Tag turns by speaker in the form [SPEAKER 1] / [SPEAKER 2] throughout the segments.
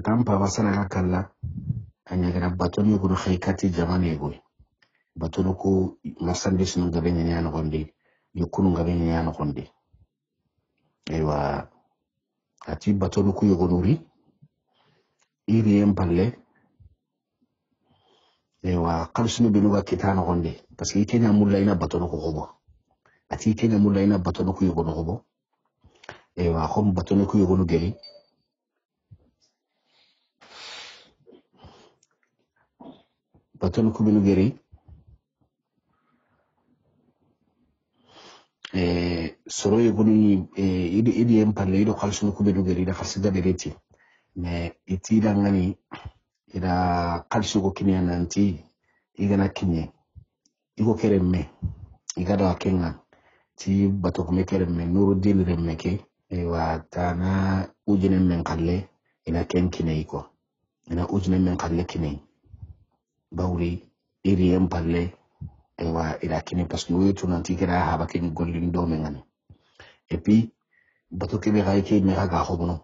[SPEAKER 1] katampa wasana kala anya gara batoni guru khaykati jamane goy batoni ko masande sunu gabe nyanya no gonde yukunu gabe nyanya no gonde ewa ati batoni ko yogonuri iri empalle ewa kalsunu binuga kitano gonde parce que kenya mulla ina batoni ko gobo ati kenya mulla ina batoni ko yogono gobo ewa khom batoni ko yogonu geli batoni ko binu geri soro yogonu idi empalle ido kalsunu ko binu geri da khasida bereti mais itida ngani ida kalsu ko kinya nanti igana kinye igo keremme igada wakenga ti bato ko mekeremme nuru din remmeke wa tana ujine men kalle ina kenkine iko ina ujine men kalle kine bawri iri empalle wa ida kine parce que wetu nanti kera haba ken gollin do men ngani et puis bato ke be gaike me ga khobono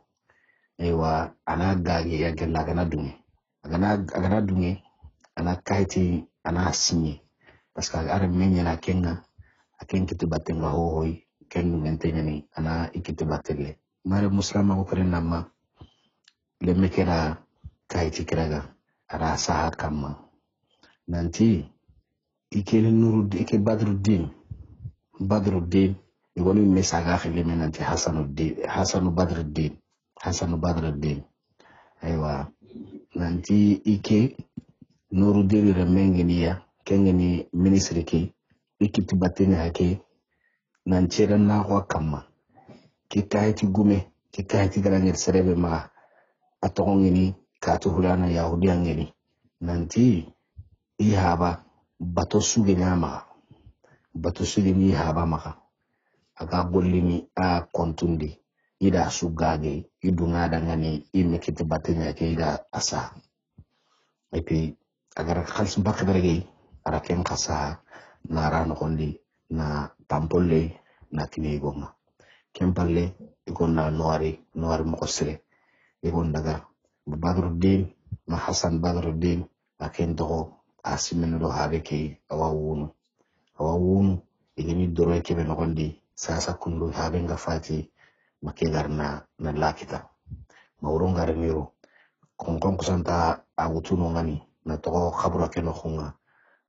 [SPEAKER 1] wa ana gage ya gella gana dunge agana dunge ana kaiti ana sinye parce que ara menya na kenga aken kitu batenga hoy ken mentenya ni ana ikitu batelle mare muslima ko kare namma le mekera kaiti kiraga ara saha kamma nanti ikele nuru ike badruddin igoni mesaga khile menanti hasanu badruddin aywa nanti ike nuru diri remengeniya kengeni ministre ki ikiti batene hake nanchera na kwa kama kikaiti gume kikaiti garangir serebe ma atongeni katu hulana yahudi angeni nanti ihaba bato suge nyama bato suge ni ihaba maka aga gollini a kontundi ida sugage idunga dangani imekiti batene hake ida asa et puis agar khalis mbak berege araken kasa na rano kondi na tampolle na kine gonga kempalle igonna noari mokosre igon daga badruddin ma hasan badruddin aken do asimen do habe ke awawunu igini doro ke be nogondi sasa kundu habe nga fati make garna na lakita mawronga remiro konkon kusanta agutuno ngani na to khabura ke no khunga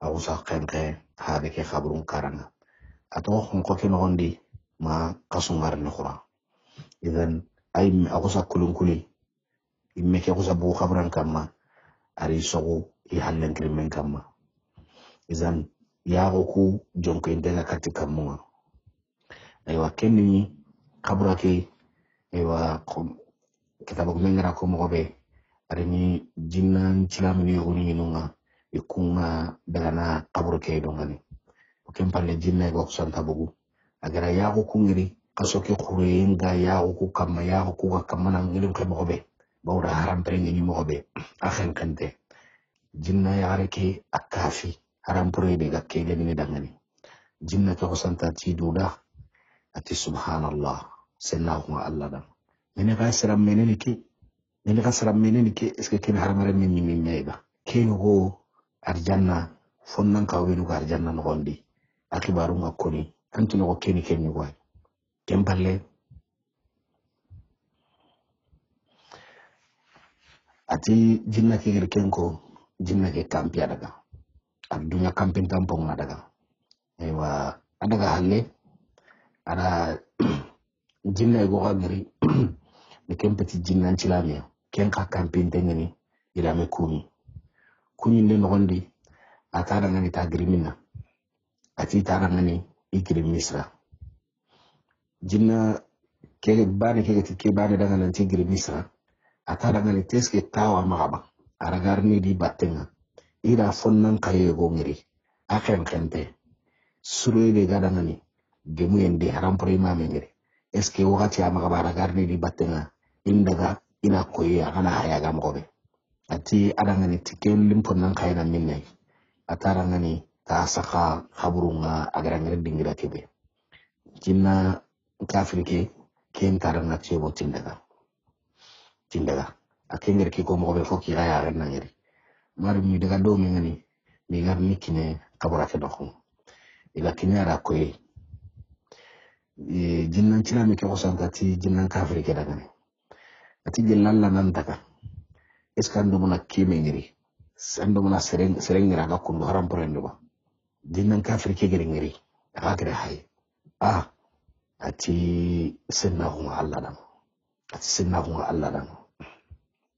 [SPEAKER 1] awusa kenke habe ke khaburun karanga ato khonko ke no ngondi ma kasungar ni khura idan ay awusa kulunkuli imme ke awusa bu khabran kamma ari sogo I hallen krimen kamma idan yago ku jonko indega katika munga aywa kenni khabura ke aywa kitabu mengara ko mobe arini jinnan cilamini yogoni nunga ikunga dagana kaburu ke dongani okem palle jinna go santa bugu agara yago kungiri kasoke khurenga yago ku kamma yago ku kamma na ngilim ke mobe bawra haram prengi ni mobe akhen kante jinna yare ke akafi haram pure ga ke ni dangani jinna to santa ti duda ati subhanallah sennahu allah da mene ga saram menene ki est-ce que ken haramare min nyaiba ken go arjanna fonnan ka wenu ga arjanna no gondi akibaru ngakoni antu no ken ni go kempalle ati jinna ke kenko jinna ke kampi adaga adunya kampi tampong adaga ewa adaga halle ada jinna go gari ne kempeti jinnan cilamiya ken ka kampi tengeni ila me kuni ne nogondi atara ngani ta grimina ati tara ngani igri misra jinna ke bane ke bane daga nan ti gri misra atara ngani teske tawa magaba aragarni di battenga ida fonnan kaye go ngiri akem kente suroide gada ngani gemu yende haram prima mengiri eske wakati amagaba aragarni di battenga indaga ina koyi ana haya ga mobe ati adangani tikel limponnan kayna minne atarangani ta saka khaburunga agarangere dingira kebe jinna kafirike ken taranga chebo tindaga akengere ki ko mo be foki ga ya ren ngari mari mi daga do mi ngani mi gar nikine kabura ke dokko ila kinyara ko jinnan cina mi ke osantati jinnan kafri ke daga ne ati jillalla nan daga eskando mona kime ngiri sando mona serengira ga kundu haram porendo ba jinnan kafri ke gere ngiri aga gere hay ati senna huma Allah dan ati senna huma Allah dan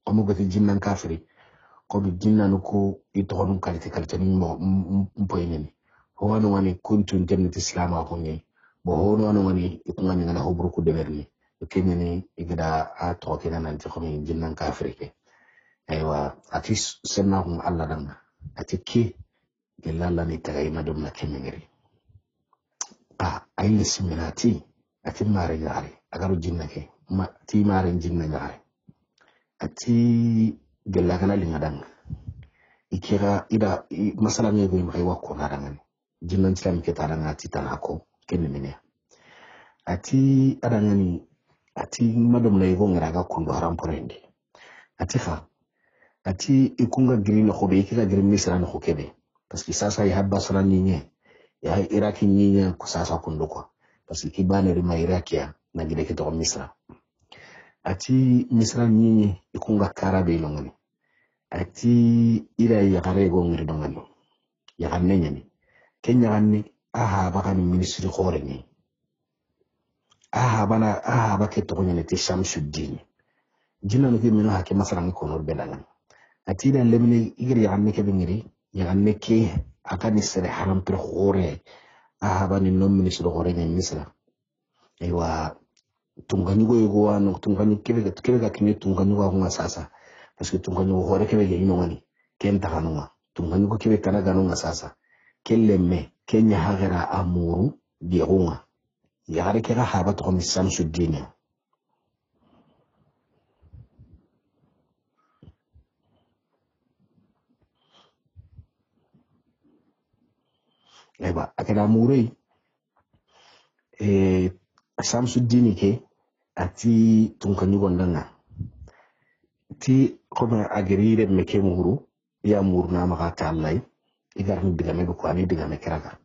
[SPEAKER 1] omo gati jinnan kafri ko bi jinnan ko itogonum kalite ni mo mpoyeni hono wani kuntu jannati islama honye bo hono wani ikungani ngana hobru ku deberni kenyani igida a to kina nan ti khomi jinnan kafri ke aywa ati senna huma Allah dan ati ki gelalla ni tagay madum na kenyeri ayni siminati ati mare gari agaru jinnake ma ti mare jinna gari ati gella kana linga dang ikira ida masala ngego imai wako narangani jinnan islam ke taranga ati tanako kenene ati adangani ati madam na yigo ngaraga kundo haram porende ati kha ati ikunga girina khobe ikira girin misra na khokebe parce que sasa ya basra ninye ya iraki ninye ko sasa kundo kwa parce que kibane rima irakia na gide ke to misra ati misra ninye ikunga karabe ilongani ati ira ya karego ngiri dongani ya kanenya ni kenya ganni aha bakani ministry khore ni aha bakke to nyane te Shamsuddin jinna no kemino hake masara ngi kono bedangan ati dan lemni igri ya ganni ke bingiri ya ganni ke akani sere haram per khore aha bani no ministry khore ni misra aywa tungani go yego wano tungani kebe ga kinye tungani wa ngwa sasa parce que tungani go hore kebe yino ngani ken taganwa tungani go kebe kana ganwa sasa kellemme kenya hagera amuru biunga yare kera haba to mi Shamsuddin eba akena muri Shamsuddin ke ati tungani gondanga ti koma agirire meke muru ya muru na maka Allah igar ni digame ko ani digame keraga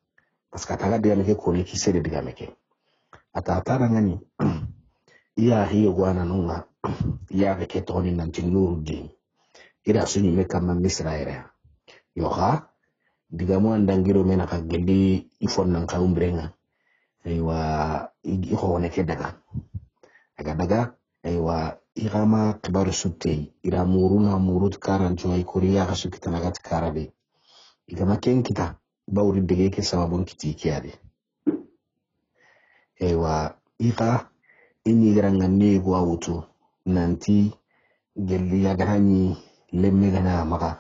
[SPEAKER 1] parce que taga digame ke ko ni kisere digame ke ata ngani iya hiyo gwana nunga iya ke toni nan Nuruddin ira suni me kama Misraira yoha digamo andangiro mena ka gelli ifon nan ka umbrenga aywa iko wone ke daga aywa irama kibaru sutte ira muruna murut karan joy koriya ka sukitana gat karabe igama ken kita bawri dege ke sababun kiti kiyade aywa ika inni garanga ne go awutu nanti gelli ya garani lemme gana maka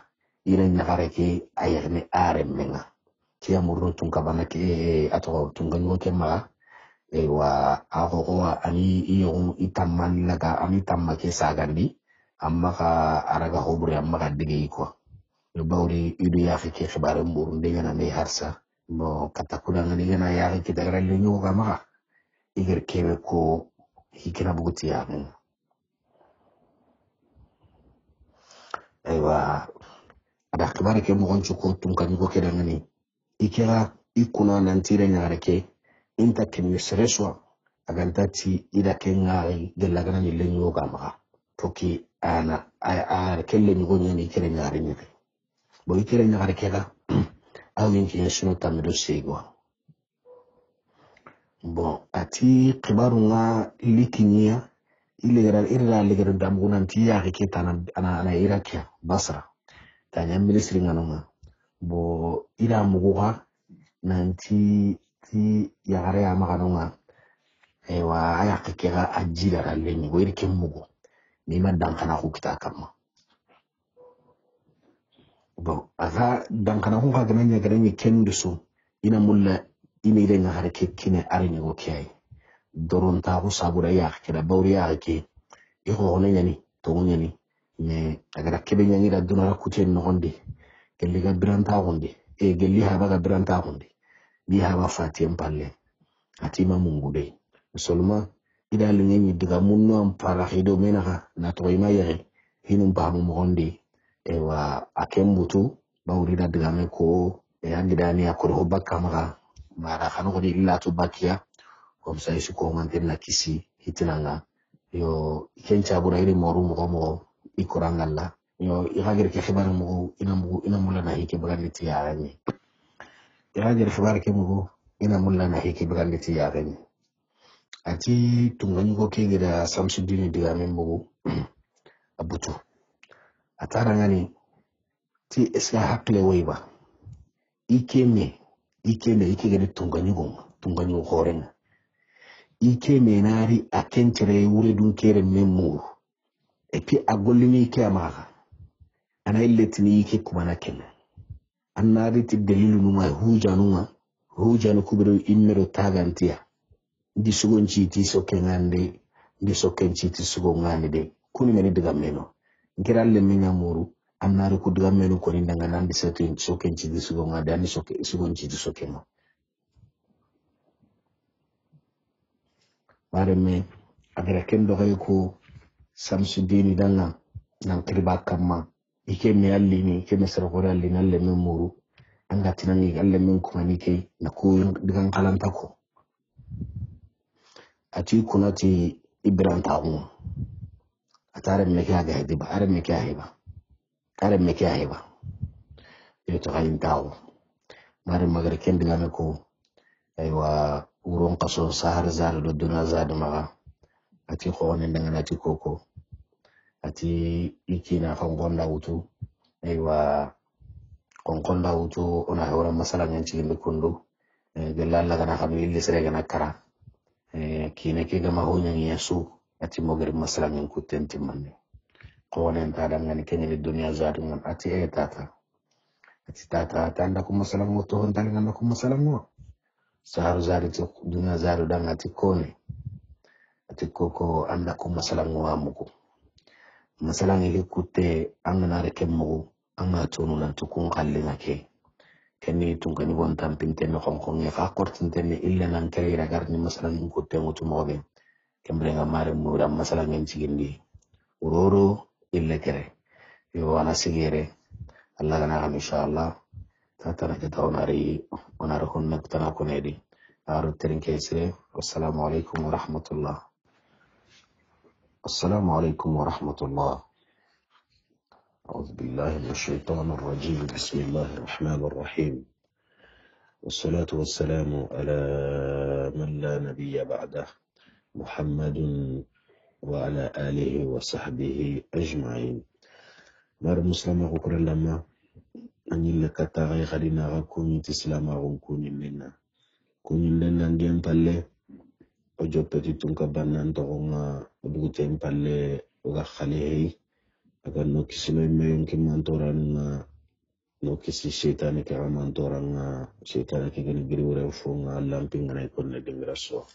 [SPEAKER 1] ira nyakare ke ayerne are menga kiya murun tun kabana ke ato tun ganyo ke maka aywa ako ani iyo itamman laga ami tamma ke sagandi amma ka araga hobure amma ka dege ko bawri idu ya ke xibaare mburu ndegana ne harsa mo katakuna ngani gana ya ke dagara le nyu ga maka iger kebe ko hikina buguti ya aywa ada xibaare ke mo gonchu ko tun kan ko ke dangani ikira ikuna nantire nyare ke inta ken yusreswa agantati ida ken ngai gella gana ni le nyu ga maka toki ana a kelle ni go nyani kere nyare ni bo ikere nyare kega awin ki yesino tamido sego bon ati kibaru nga likinya ira ligera damguna nti ya ke ana irakia basra tanya ministry ngano bo ira muguha nanti ti yagare ya makanonga ewa aya kekega ajira ralenyi go irike mugo ni madankana ku kitakama bon aga dankana ku kaganya garanya kendusu ina mulla ina ile nga harake kine arini go kiyai doron ta ku sabura ya kira bawri ya ke iko hono nyani to nyani me aga kebe nyani da dunara kuten no honde kelli ga branta honde gelli haba ga branta honde ni haba fatiem palle atima mungude seulement ida lengi diga munno am para hido menaha na to ima yere hinum bamu mondi ewa akembutu bawrina digame ko yangidani akor hobaka maga mara khano ko illa to bakia comme ça isu ko manten na kisi hitinanga yo kencha bura iri moru mo ikorangalla yo iragir ke khibar mo ina mulla na hike bagandi tiyarani iragir khibar ke mo ina mulla na hike bagandi tiyarani ati tungani ko ke gida Samsudin digame mo abutu atarangani ti eska hakle wayba ikeme gida tungani horenga ike menari akentere wuri dun kere memu et puis agolini ke amaga ana illetini ike kumana ken annari ti dalilu numa hujanu kubiro immero tagantia ndi sugon chiti sokengande ndi sokenchi ti sugon ngande de kuni meni diga meno ngiralle menya muru annari ku diga meno ko ndanga nandi sokenchi ti sugon ngande ani sugon chiti sokema mareme agara kendo ko Samsudin danga nan kriba kamma ike me allini ike me sarqora allini alle men muru anga tinangi alle men kumani ke na ko digan kalanta ko ati kunati ibran tawu atare me kya ga hediba are me kya heba yo to gayin tawu mare magara kendo ngame ko aywa uron kaso sahar zar do duna zad maga ati khone ndanga nati koko ati ikina kongonda wutu aywa kongonda wutu ona hawra masala nyanci limbe kundu gelalla gana xamu illi sere gana kara kina ke gama honya yesu ati mogere masala nyen kutenti manne khone ntada ngani kenyeli dunya zad ngam ati tata tanda ko masala ngoto hondal ngam ko masala ngo sahar zari ti dunya zadu danga ati kone ati koko anda ko masala ngo amuko masala ngi kutte angana reke mo anga tonu na tukun kallinga ke kenni tungani won tampinte no khonkon fa kortinte ni illa nan kay ragar ni masala ngi kutte mutu mobe kembre nga mare mura masala ngi cigindi uroro illa kere yo wana sigere Allah gana ham inshallah tatana ke tawnari onar honne tana ko nedi aru terinke sire wassalamu alaikum wa rahmatullah. السلام عليكم ورحمة الله. أعوذ بالله من الشيطان الرجيم. بسم الله الرحمن الرحيم. والصلاة والسلام على من لا نبي بعده محمد وعلى آله وصحبه أجمعين. مار مسلم غكر لما أني لك تغي خدنا غكوني تسلم غكوني لنا كوني لنا نديم بالله ojopeti tunka banan tokonga odugutem palle oga khalehi aga no kisino meyon ki mantoranga no kisi shaytan ke mantoranga shaytan ke gani giri wore fonga lamping na ikonne dingraso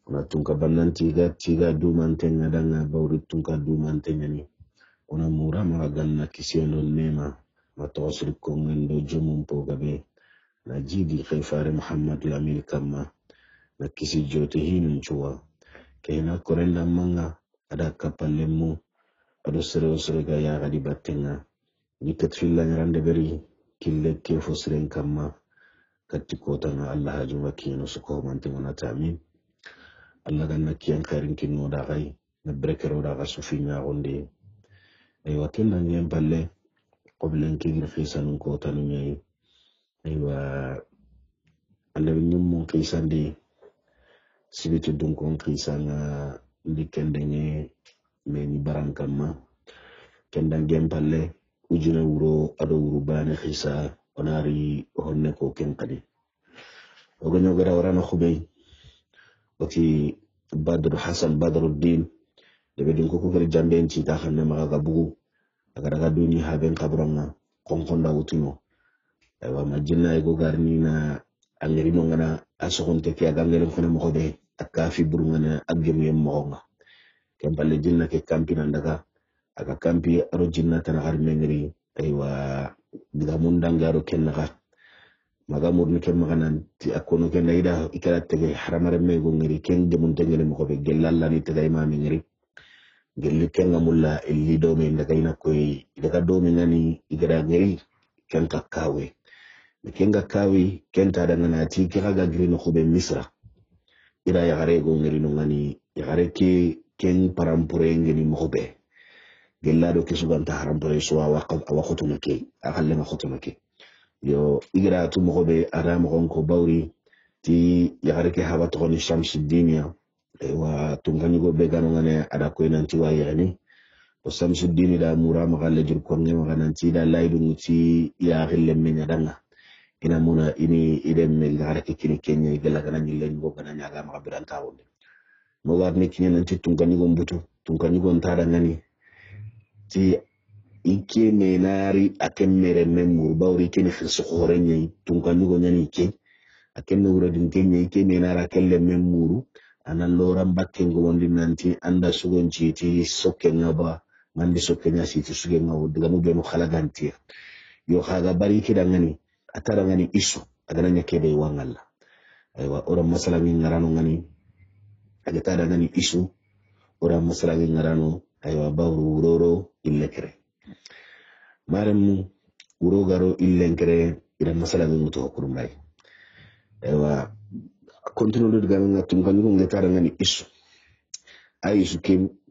[SPEAKER 1] ona tunka banan tiga du mantenga danga bawri tunka du mantenga ni ona mura ma ganna kisino nema matosri ko ngendo jomum pogabe na jidi khayfare muhammad lamin kama na kisi jote hinun chuwa kena korenda manga ada kapalemu ado sere ga ya gadi battenga nikat filla nyarande beri kille ke fosren kama katti kota na Allah haju wakino suko mante wana tamin Allah ganna kiyan karin kinno da gai na brekero da ga sufinya gonde ay wakinna ngem balle qoblen kigir fisanun kota nu nyai aywa Allah nyum mon kisande sibitu dunkon kisanga ndi kendenge meni barankama kendan gempalle ujuna wuro ado wuro bane khisa onari honne ko kenkadi ogonyo gara warana khubey oki badruddin debe dun ko gari jambe en ci ta xamne ma ga bugu aga daga duni haben kabranga konkonda wutuno aywa ma jinna go garni na angeri no ngana asokon te ke aga ngelen fene mo be akafi burungana agem yem mo kempalle jinna ke kampi nandaga aga kampi aro jinna tan har mengri aywa diga mundangaro kennaga maga murni ken maganan ti akono ken ida ikala tege haramare me go ngiri ken de mun tengere mo be gelalla ni tege imam ngiri gelli kenga mulla illi domi daga ina koy daga domi ngani igara ngeri kenka kawe kenga kawe kenta daga nati kiraga grino khube misra ira ya gare go ngeri no ngani ya gare ke ken parampure ngeni mobe gella do ke suganta harampure so wa khutuma ke akalle ma khutuma ke yo igra tu mobe ara mo ko bawri ti ya gare ke haba to ni shamsuddin wa tungani go be gano ngane ada ko nanti wa yani o samsuddin da mura magalle jur ko ngema gananti da laydu muti ya gille men danga ina muna ini idem mel garake kini kenya gella gana nyille ngo gana nyaga ma biranta wonde mo war ne kini nanti tungani go mbutu tungani go ntada ngani ti ike menari akemmere memur bawri kini khirsu khorenye tungani go nyani ke akemme wuro din kenya ike menara kelle memuru ana loran bakken go wondi nanti anda sugonci ti sokke ngaba mandi sokke nya siti suge ngawo daga mu be mu khalaganti yo khaga bari kida ngani atara ngani isu adana nya kebe wangalla aywa ora masala min ngarano ngani aga tada ngani isu ora masala min ngarano aywa bawru wuroro illekere maram wuro garo illenkere ida masala min muto kurumay aywa continue de gamen ngatum kan ngi tada ngani isu ay isu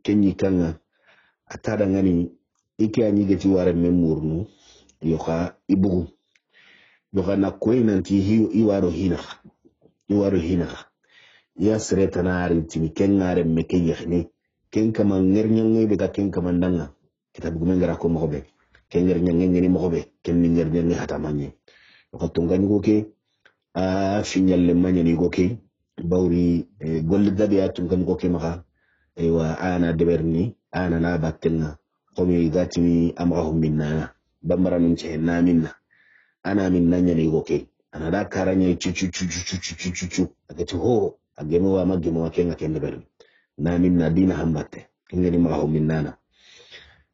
[SPEAKER 1] kenyi kanga atada ngani ike anyi geti ware memurnu yoka ibugu yoka na koy nanti hiyo iwaro hina ya sreta na ari timi kengare meke yexni ken kama ngernyange be ka ken kama ndanga kita bugu mengara ko mobe ken ngernyange ngeni mobe ken ngernyange hata manye yoka tongani go ke a finyalle manye ni go ke bawri golle dabe atum kan go ke maka ewa ana deberni ana na battenga komi gatimi amrahum minna bambara min ce na minna ana minna nyani goke ana da karanya chuchu agati ho agemo wa magemo wa kenga kende berni na minna dina hambatte ngeni marahum minna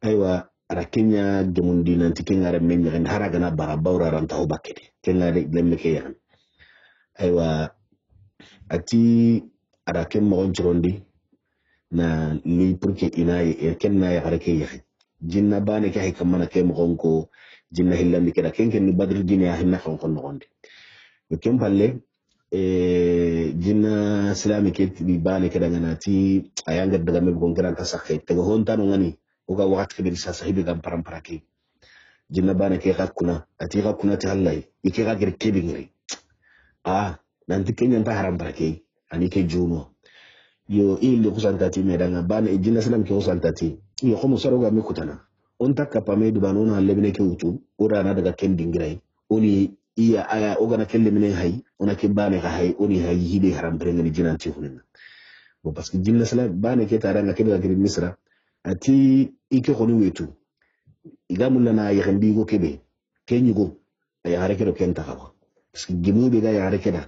[SPEAKER 1] aywa arakenya gemundi nanti kenga re men nyen haraga na bara bawra ran taw bakkede kenga de lemme ke yan aywa ati arakem mo onchirondi na li purke inaye kenna ya harake yahi jinna bane ke hay kamana ke mo gonko jinna hillandi keda kenken ni badru jinna hinna kon kon gonde yo kempalle jinna islami ke bi bane keda nganati ayanga daga me gon gran tasakhe tego hontano ngani uga wat ke bi sa sahibi gam parampara ke jinna bane ke hakuna ati hakuna ti hallai ike ga gir kebi ngiri nanti kenya ta harampara ke ani ke juno yo ili kusantati medanga bana ejina salam ke kusantati yo khomo saroga mikutana on takka pamedu banona lebne ke utu ora na daga kendingirai oni iya aya ogana kelle minen hay ona ke bane ka hay oni hay hide haram prengani jinanti hunna bo parce que jinna salam bane ke taranga ke daga misra ati ike khoni wetu igamulla na yakhandi go kebe kenyugo ay hareke do kenta kawa parce que gimu be ga yareke da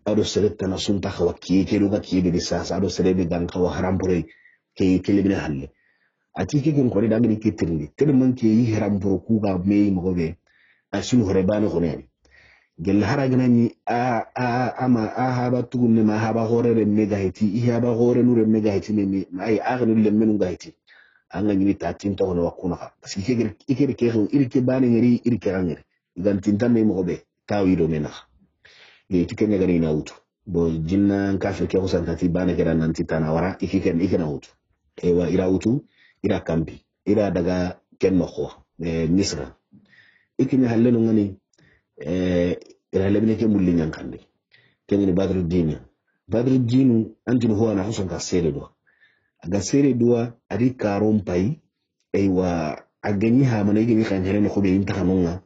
[SPEAKER 1] ado sereta na sunta khawa ke ruga ke be sasa ado serebe gan khawa haram pore ke lebne halle ati ke kin ko da ngini ke tirni tir man ke yi haram pore ku ga me mo be asin hore bani ko ne gel haragna ni ama haba tugunne ma haba hore re mega heti i haba hore nure mega heti me ay agnu le menu ga heti anga ngini tatin to no wakuna parce que ke ke bani ngiri ke ngiri gan tintan ne mo be tawido mena tikenya gani na utu bo jinna kafe ke kusantati bana kera nanti tanawara ikena utu ewa ira utu ira kambi ira daga kenno ko misra ikinya halleno ngani ira lebne ke mulli nyankande kenni badruddin antino huwa na husanka sere do aga sere do adi karom pai ewa aganyi ha mana yigi kan hele ko be inta kanunga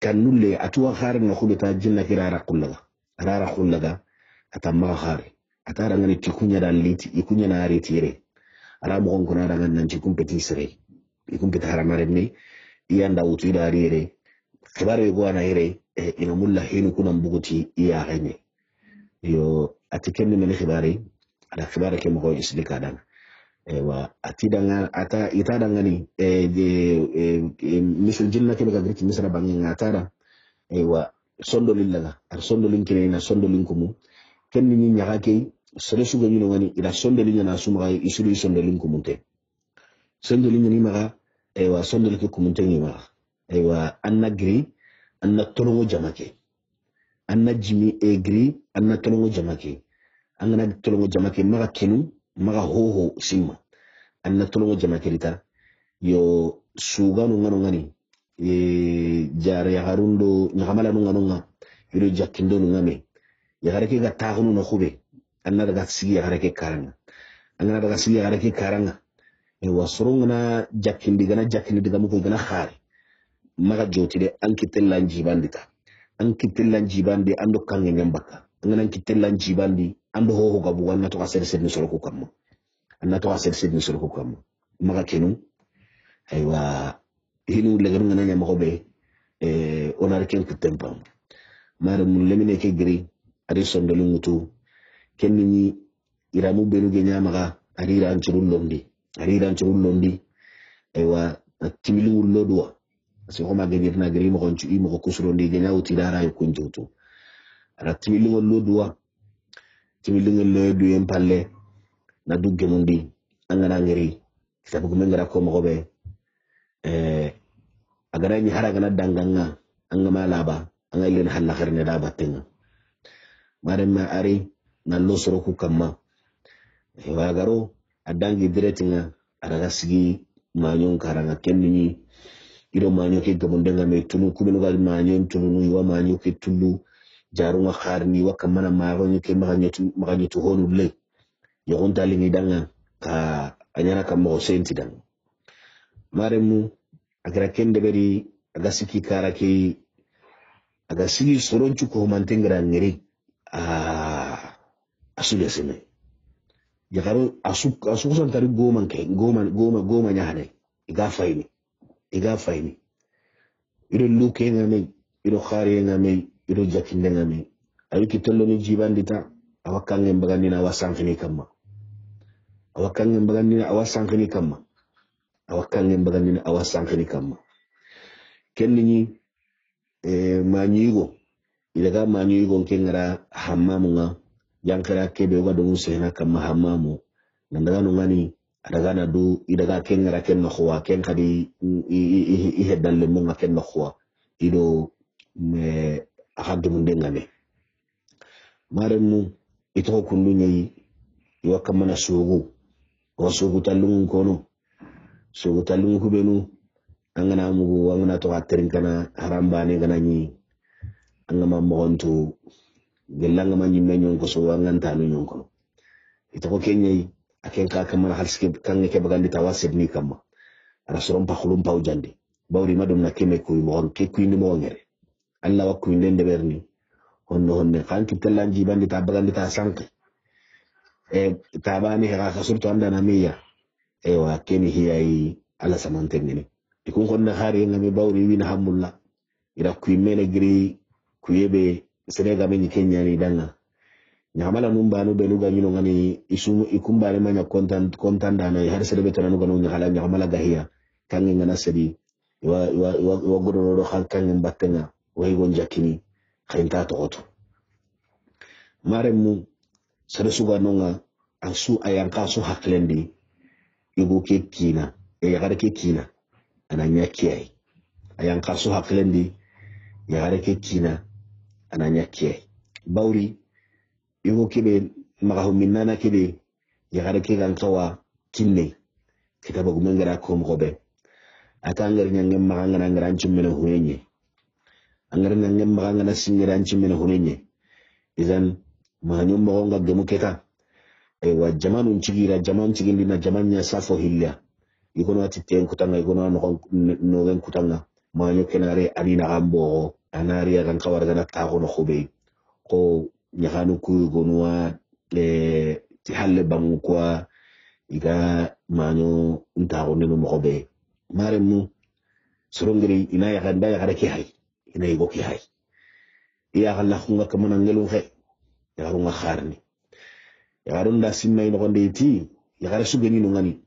[SPEAKER 1] kanulle atuwa khare na khubita jinna kirara kullaga atamma khare atara ngani tikunya daliti ikunya na retire ara mo ngona daga nan tikum petit sere ikum pita haramare ni iyanda utu da rire khibare go na ire ina mulla hinu kuna mbuguti iya ganye yo atikenni men khibare ada khibare ke mo ko islika dan wa atidanga ata itadanga ni misul jinna ke ga griti misra bangin atara wa sondo lillaga ar sondo linkine na sondo linkumu kenni ni nyaga ke sere suga ni woni ila sondo linya na suma isulu sondo linkumu te sondoli ni maga aywa sondoli ke kumuntengi maga aywa anna gri anna tolongo jamake anna jimi egri anna tolongo jamake angana tolongo jamake maga kenu maga hoho simma anna tolongo jamake lita yo suganu ngano ngani jare ya harundo nyakamala ngano nga yiro jakindo ngame ya harake ga taagunu na khube anna daga sigi ya harake karanga angana daga sigi ya harake karanga wasurungna jakindi diga muko gana khari maga jotide ankitellan jibandi ando kange ngambaka ngana ankitellan jibandi ando ho gabu wanna to asel sel nisoro ko kamma anna to asel sel nisoro ko kamma maga kenu aywa hinu legaru ngana nyama ko be onar ken kutempa mara mun lemine ke gri ari sondolu mutu kenni iramu benu ge nyama ari ran churul londi aywa timilu lodwa si ko mageni na gri mo konchu mo ko kusurondi ge nyaw ti dara yu kunjutu ara timilu lodwa timilu lodu yem palle na dugge mundi angana ngiri kitabu kumengara ko mo be agara ni haraga na danganga angama laba anga ilen halla kharne da batenga marema ari na losoro ku kamma wagaro adangi diretinga araga sigi manyon karanga kenni iro manyo ke gabondenga me tunu kumeno gal manyon tunu wa manyo ke tulu jarunga kharni wa kamana magonyo ke maganyo tu honu le yogonta lingi danga ka anyana kamo senti danga maremu agara kende beri agasiki karake agasiki soronchu ko mantengra ngiri asuya sene yakaro asu santari goma nyahane iga faini ido luke ngame ido khari ngame ido jakinde ngame ayuki tollo ni jibandita awakange mbagandina awasankini kama kenni manyigo ilaga manyigo nkengara hamamu nga yankara kebe wado musena kama hamamu nandaga nungani adaga na du ilaga kengara kenno khwa kenkadi ihedalle munga kenno khwa ido me ahadu mundengane maremu ito kundu nyi iwaka mana sugu sugu talungu kono sugu talungu kubenu angana mugu angana to atterinkana harambane gana nyi angama mogontu gelanga manyi menyon ko so anganta no nyon kono ito ko kenyai akenka kamana halske kange ke bagandi tawasib ni kama ara sorom pa khulum pa ujandi bawri madum na keme ko mo ke kuindi mo ngere alla wa kuinde ndeberni honne kanki telanji bandi ta bagandi ta sanke tabani ha surtu anda na miya wa keni hiyai ala samantengene ikun konna khari ngami bawri wina hamulla ira kuimene giri kuyebe serega menyi Kenya ni danga nyamala numba no belu ga nyino ngani isumu ikumbare manya kontan dana har serebe tananu ganu nyala nyamala gahiya kange ngana sedi wa godo do khal kange mbattenga way gon jakini khaynta to oto maremu sare suga nonga asu ayanka su haklendi yugo ke kina yagare ke kina ananya kiyai ayanka su haklendi yagare ke kina ananya kiyai bawri yugo kebe magahu minnana kebe yagare ke gankawa kinne kitaba gumengara ko mgobe atangar nyangem magangana ngaranchimene hunenye angar nyangem magangana singiranchimene hunenye izan mahanyum magonga gemuketa wa jamanun chigindi na jamanya safo hilya ikono atiten kutanga ikono no gen kutanga mahanyo kenare adina gambo anari ya kankawar gana tago no khube ko nyahanu ku gonwa ti halle bangu kwa iga mahanyo ntago nenu mokhobe maremu sorongiri ina ya ganda ya garake hay ina igo ki hay iya galla khunga kamana ngelu khe ya garunga kharni ya garunda simma ino gonde ti ya gara sugeni no ngani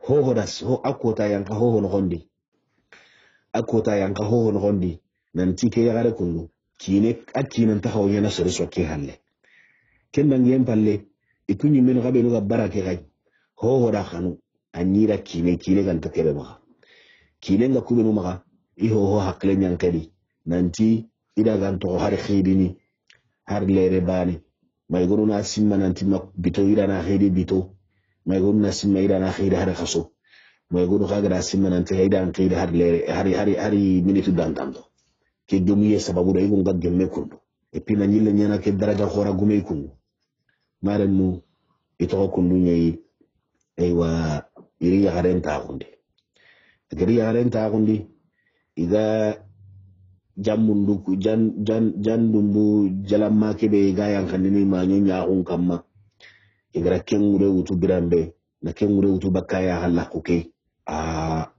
[SPEAKER 1] ho das ho akota yanka ho no gondi nan tike ya gara kundu kine akinan ta hawnya na sore soke halle ken dan yem palle ikunyi men gabe no barake gai ho da khanu anyira kine kan takebe maka kine nga kubenu maka iho hakle nyankadi nanti ida gan to har khidini har lere bani may gonu na simma nanti bito ida na khidi bito may gonu na simma ida na khidi har khaso may gonu khaga na simma nanti ida an khidi har lere hari minitu dantamdo ke jomiye sababu da igun gagge mekundu e pina nyille nyana ke daraja khora gume kundu maren mu ito kundu nyai aywa iri ya garen ta gundi gari ya garen ta gundi iga jammundu ku jan dumbu jalamma kebe ga yankandini ma nyonya hun kamma igara kengure utu birambe na kengure utu bakaya halla kuke a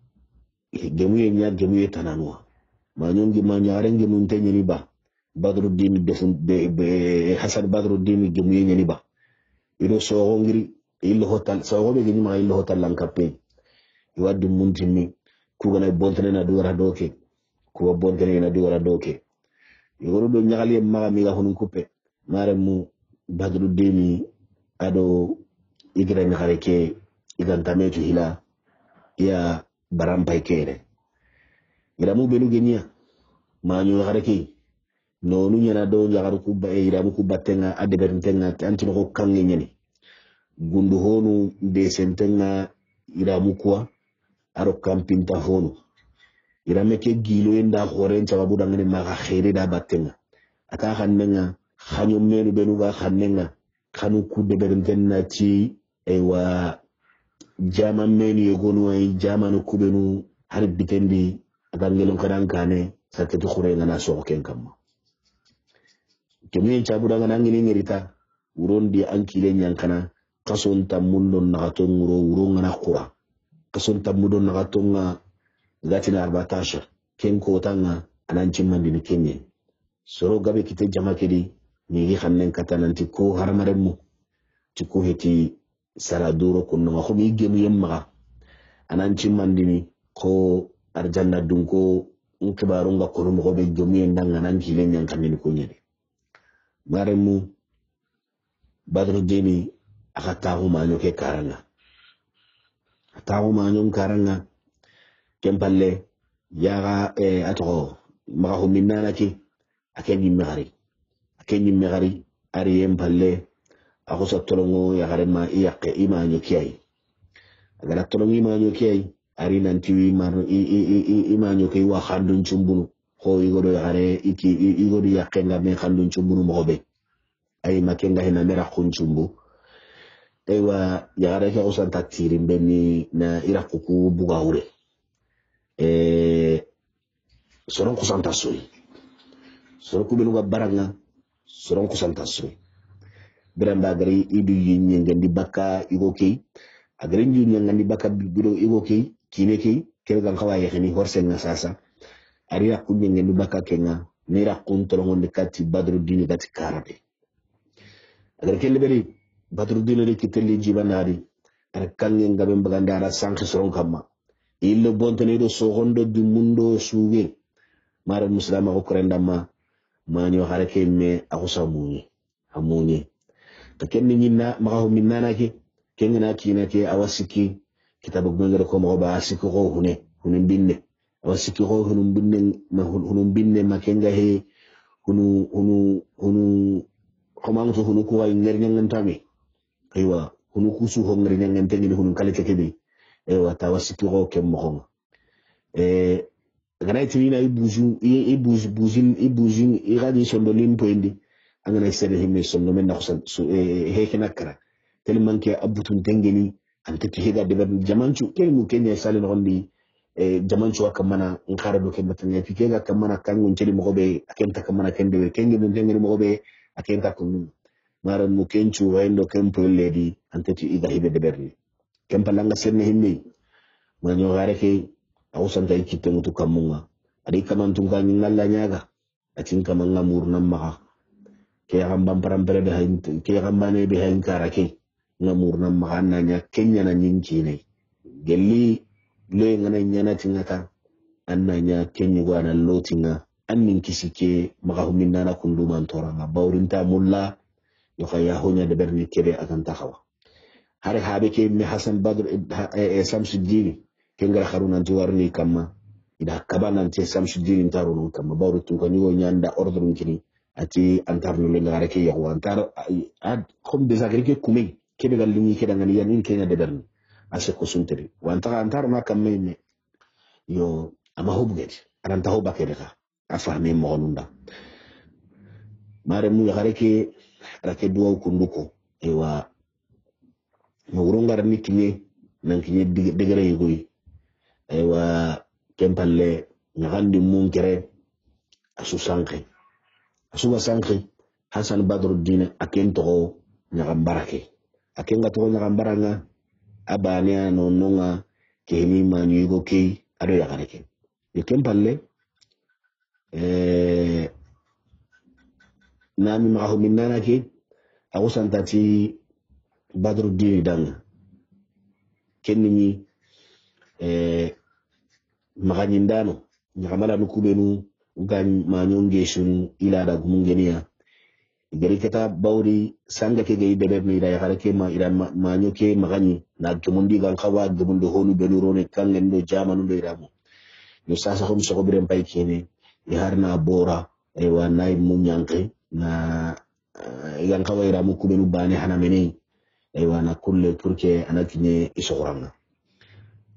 [SPEAKER 1] gemuye tananwa ma nyongi ma nyarengi muntenye ni ba badruddin be hasan badruddin gemuye ni ba ido so ngiri illo hotal so be gini ma illo hotal lankape iwaddu muntini kugana bontene na duwara doke kuwa bontene na duwara doke yoro do nyagali ma mi ga hunun kupe maremu badruddin ado igira ni hareke igantametu hila ya barampay kere iramu belu genia manyo hareke no nyana do jagaru kubba e iramu kubatenga adebentenga antino ko kangi nyani gundu honu de sentenga iramu kwa aro kampinta honu irame ke gilo enda horen sababu dangane maka khere da batenga aka khannenga khanyo menu benu ga khannenga khanu kudde berentenna ci ewa jama menu yogonu ay jamanu kubenu har bitendi adangelon kadan kane sakati khure ngana so ken kamma kemi chabu daga nangini ngerita urondi ankile nyankana kason tamundo nagato nguro uro ngana khura kason tamundo nagato nga gatina 14 ken ko tanga ananchi mandini kenye soro gabe kite jama kedi ni khannen katananti ko harmaremu tiko heti sara duro kunno ma khomi gemu yemma ananchi mandini ko arjanna dunko nkibaru nga ko mo be gemu yendanga nan kile nyankanni ko nyede maremu badruddin akatahu manyo ke karanga atahu manyo karanga kempalle yaga atro maho minana ki akenyi megari ari empalle ako satolongo yagare ma iyake imanyo kiyai agara tolongo imanyo kiyai ari nantiwi maro imanyo kiyai wa khandun chumbunu ko igodo yagare igodo yakenga me khandun chumbunu mobe ay makenga hina mera khunchumbu ewa yagare ka usanta tirimbenni na irakuku bugawure soron kusanta soyi soron kubelu ga baranga soron kusanta soyi biramba gari idu yinye ngandi baka igoki agari yinye ngandi baka bido igoki kineki kelga kawaye khini horse nga sasa ari yakunye ngandi baka kenga nira kuntolongo ndikati badruddin gati karabe agari kelberi badruddin le kiteli jibanari ara kange ngabe mbaganda ara sanki soron kamma illo bontene do sogondo du mundo suwe mara muslima ko krendama manyo harake me akusa amunye to kenni nyinna maka minna naki kengena kina ke awasiki kitabu ngere ko mo ba asiki ko hunen binne awasiki ko hunun binne makenga he hunu komanto hunu ko ay ngere nyangantami aywa hunu kusu ho ngere nyanganteni hunun kalite kebe ewa tawasiki ko kemmo gana itina ibujin igadi sondo limpoindi angana sere himme sondo men naxsan hekena kara tellement que abutun tengeni antati hega de jamanchu kelmu kenya salen rondi jamanchu akamana ngara do ke matanya fikega kamana kangun celi mogobe akenta kamana kende kenge men tengeni mogobe akenta kun maran mu kenchu wayndo kempo ledi antati iga hibe de berni kempalanga serne himme manyo gareke awsanta ikite mutu kamunga adi kamantunga ngalla nyaga atin kamanga murna maka ke gambam parampere de hain ke gambane be hain karake ngamurna maka nanya kenya na nyinki ne gelli le ngana nyana tingata annanya kenya gwana lotinga annin kisike maka huminna na kundu mantora ma bawrinta mulla yo khaya honya de berni kebe akan takawa hari habe ke me Hassan Badr Samsuddin kengra haruna warni kama ida kabana nte Samsuddin tarunu kama bawru tun ko nyugo nyanda ordre ngini ati antar no le ngare ke yawo antar ad comme des agriculteurs kumé ke be galli ke dangani yanin kenya de darni ase ko sunteri wanta antar ma kamme yo ama hobget aranta hobake ka afahme mo nunda mare mu ngare ke rake duwa kunduko ewa mo wurongar nitinye nan kinye degere yugoy ewa kempalle ngandi mun kere asu sanke Hassan Badruddin aken to nyagam barake aken ga to nyagam baranga abane no nonga kemi man yugo ke ado ya gareke e kempalle nami ma ho minana ke awusantati Badruddin dang kenni maganyindano nyakamala nukubenu gan manyonge shun ila da gumungeniya gari kata bauri sanga ke gai debe mi da harake ma ila manyoke magani na tumundi gan kawa dumundo honu belurone kangen do jamanu do iramu yo sasa hom so birem pay kene ya harna bora e wa nay munyanke na gan kawa iramu kubenu bane hana meni e wa na kulle purke anakine isokuranga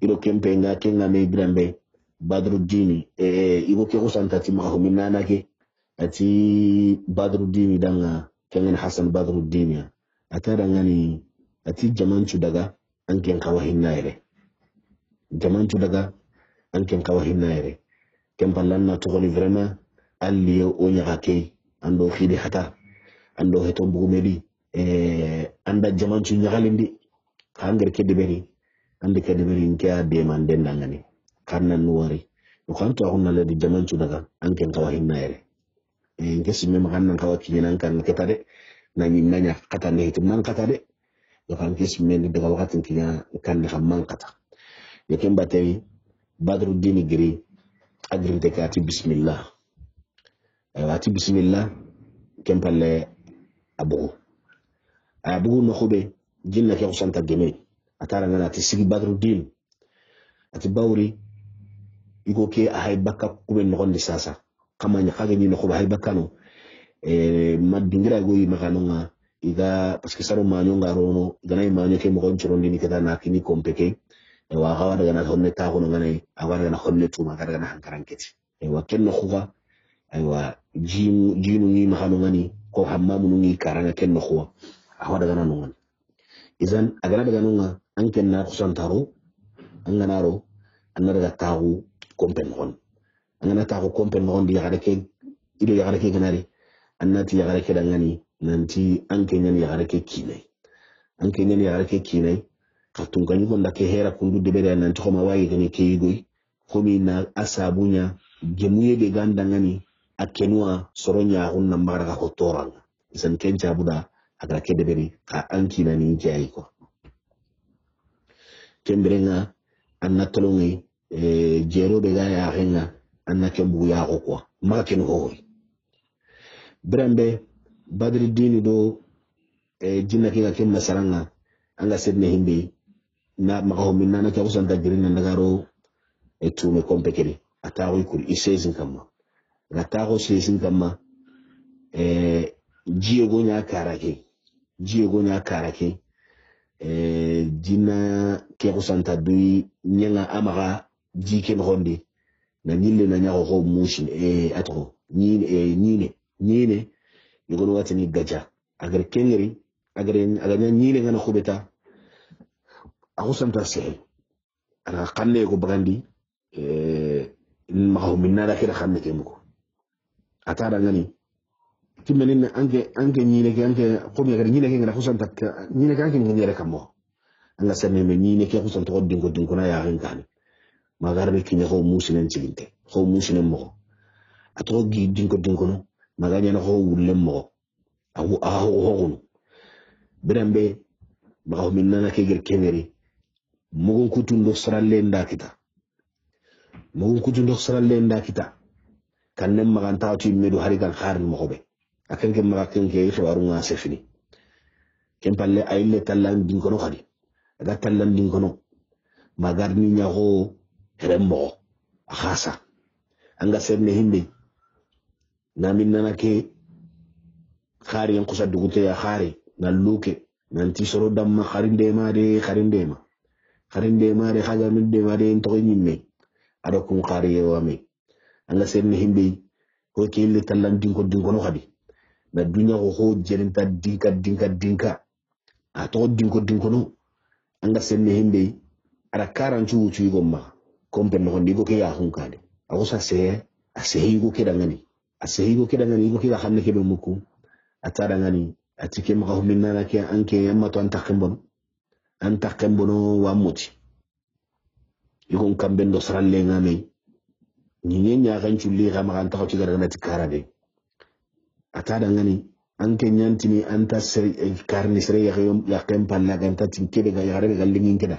[SPEAKER 1] ilo kempe nga kenga me birambe Badruddin igo ke usantati ma ho minana ke ati Badruddin danga kengen Hassan Badruddin ya atara ngani ati jamancu daga anken kawahin naire kempalan na tokoni vraiment alli o nyaka ke ando khidi hata ando heto bugumedi anda jamancu nyakalindi kanger ke deberi ande ke deberi nkia de manden dangani karna nuwari ukanto ahunna le di jamancu daga anken kawahin naire ngesi mema kannan kawaki nan kan ketade na nyinnanya kata ne hitum nan kata de yo kan ngesi men daga wakatin kinya kan ne hamman kata yo ken batay Badruddin giri agrinte kati bismillah ati bismillah ken palle abugu no khube jinna ke usanta geme atara ngana ati sigi Badruddin ati bawri igo ke ahay bakka kuben no gonde sasa kama nyakage ni no ko hay bakano madingira go yi makanonga iga parce que saro manyo ngarono ganay manyo ke mo gon churondi ni keda na kini kompeke wa hawa daga na honne ta hono ngane awara na honne tuma daga na hankaran keti wa kenno khuga aywa jinu ni makanonga ni ko hammamu ni karanga kenno khuwa awa daga na nonga izan agana daga nonga anken na khusantaro anganaro anara tawu kompen hon angana ta ko kompen no ndi yagare ke ido yagare ke ganari annati yagare ke dangani nanti anke nyani yagare ke kinai katun ganyu gonda ke hera kundu de bere nan to ma wayi gani ke yigoy komi na asabunya gemuye be ganda ngani akenua soronya hunna mara ko toranga isan kenja buda agara ke de bere ka anki na ni jayi ko kembrenga annatolongi jero be ga ya henga annake mbugu ya ko maka ken hoy brembe Badruddin do jinna ke ga ken masaranga anga sedne himbe na maka ho minna na ka usanta girina ndagaro tume kompekere atawo ikuri isezin kama gatago sezin kama jiyo gonya karake jinna ke usanta dui nyenga amaga jike ngondi na nyille na nyako ko mushin atro nyine yugo wati ni gaja agar kengeri aganya nyile ngana khubeta akusam tarse ana kanne ko bagandi ma ho minna da kida kanne kemuko atara ngani timenin anke nyile ke anke ko mi agar nyile ke ngana kusam takka nyile ke anke ngere kamo anga sanne me nyile ke kusam to dingo na ya ngani magarbe kinya ko musinen ciginte ko musinen mo ato gi dinko no maganya na ko wulle mo awu hono brembe ba minna na ke ger kemeri mugun kutundo saralle nda kita kannem maganta to medu hari kan kharin mo be akan ke maga ken ke xewaru nga sefini ken palle aylle tallan dinko no khadi aga tallandin kono magarni nyago rembo khasa anga serne himbe namin nanake khari en kusa dugute ya khari na luke nanti soro damma kharindema de khaga min de ma de to nyimme ado kun khari wame anga serne himbe ko kille tallandin ko dingo no khadi na dunya ko jerinta dinka a to dinko no anga senne himbe ara karanchu uchi gomma kompe no ndigo ke ya hunkade awusa se asehi go kedangani go ke xamne ke be muku atara ngani atike ma minna na ke anke yamma to antakembono wa muti yugon kambe ndo saralle ngame nyinye nya ganchu li gama kan taxaw ci gara na ci karade atada ngani anke nyantini anta seri karni seri ya kempalla ganta tinkede ga yare ga lingin keda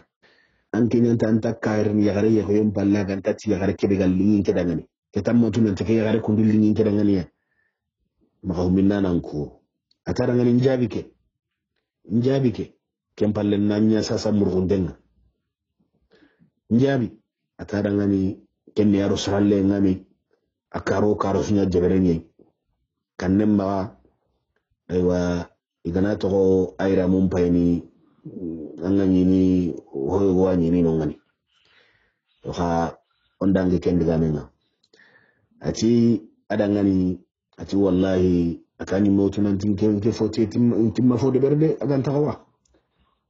[SPEAKER 1] anke nyanta anta karni yare ya kempalla ganta ti yare kede ga lingin keda ngani ketamma tunan take yare kundu lingin keda ngani ya maka minna nan ko atara ngani njabi ke kempalle nanya sasa murgundenga njabi atara ngani kenni yaro saralle ngami akaro sunya jaberenye kannemba aywa igana to ayra mum payni angani ni hoyo wani ni nongani ha ondange kendiga menga ati adangani ati wallahi akani motu nan tinke foti timma fode berde agan tawa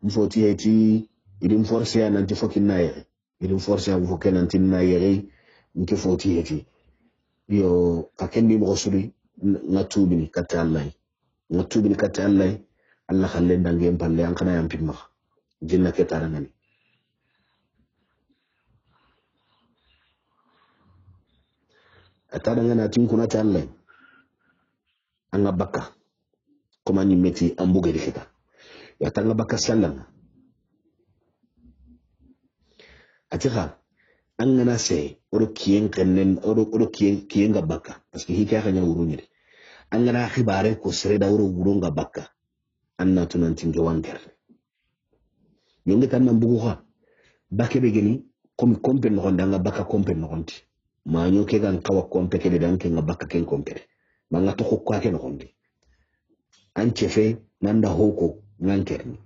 [SPEAKER 1] mfoti eti idin force ya nan tifokin naye idin force ya bufoken nan tin naye nke foti eti yo kakendi mo suri natubini katta Allah Allah khalle dange palle an kana yam pimma jinna ke tarangani atadangana tin kuna ta Allah an abaka kuma ni meti an buge dikita ya tanga baka sallama atika an gana sai oro kiyen kannen oro kiyen ga baka parce que hika kanya urunye an gana khibare ko sere da oro urunga baka anna tunan tinge wanker yonge tan nan bugu ha bakke be geni komi kompe no ndanga baka kompe no konti ma nyoke gan kawa kompe ke de danke nga baka ken kompe manga to ko kwake no kondi an chefe nanda hoko ngankerni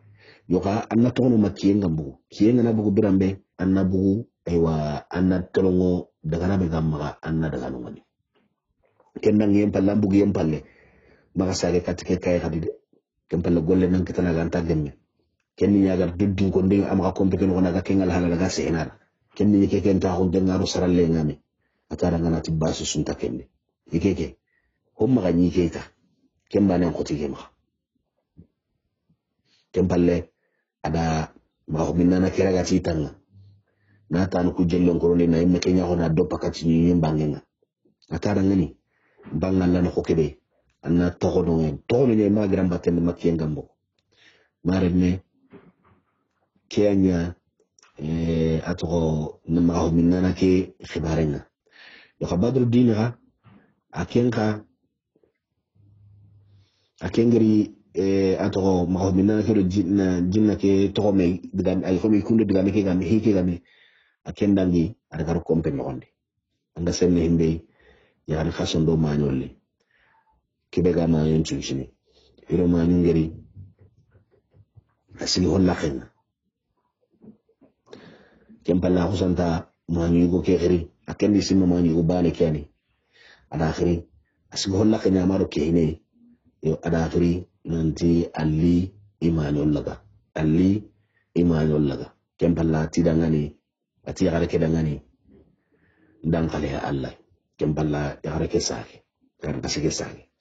[SPEAKER 1] yoka anna to no makiye ngambu kiyenga na bugu birambe anna bugu aywa anna tolongo daga na be gamma anna daga no ngani ken nang yem palla bugu yem palle maga sage katike kay khadide ken palle golle nan kitana ganta gemme ken ni yagar duddin ko ndin am ka kompe ken wona ga kengal hala daga seenara ken ni ke ken ta hon dengaru saralle ngami atara ngana tibasu sunta kenne ikeke homma ga ni keta kemba nan khoti ma kempalle ada ma minna na kera ga titanga na tan ku jellon ko na imme kenya hona do pakati ni mbangenga atara ngani bangal la no kokebe anna togono ne ma gram baten makien gambo marene kenya atoro na ma minna na ke khibarenga yo khabadru dinha akengri atoro ma minna ke jinna ke to me diga ay ko mi kunde diga me ke gam hike gam akendangi ada karo kompe no onde anda senne himbe ya al khason do mañolle kibe ga ma yon cincini iro ma ngeri asili holla khenna kempalla husanta ma nyugo ke khiri akendi simma ma nyugo bane kani ada khiri asili holla khenna maro ke ine yo ada khiri nanti alli imanol laga kempalla tidangani ati yagare ke dangani dankale ya Allah kemballa yagare ke sake kan kasige sake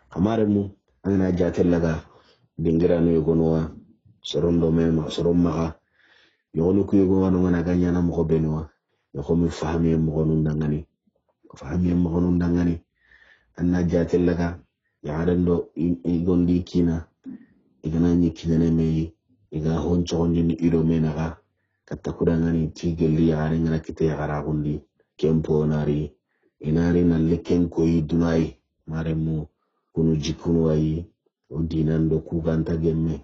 [SPEAKER 1] kamare mu ana jatel laga dingira no yogonwa sorondo mema soromma yogonu ku yogonwa no ngana ganya na mo benwa yo mi fahami mo gonun dangani anna jatel laga yagarando igondi kina igana ni kinene meyi iga honcho ni ido menaga katta kudangani tigeli yagare ngana kite yagara gundi kempo nari inari na leken koyi dunai maremu kunu jikunu wayi o dinando kuganta gemme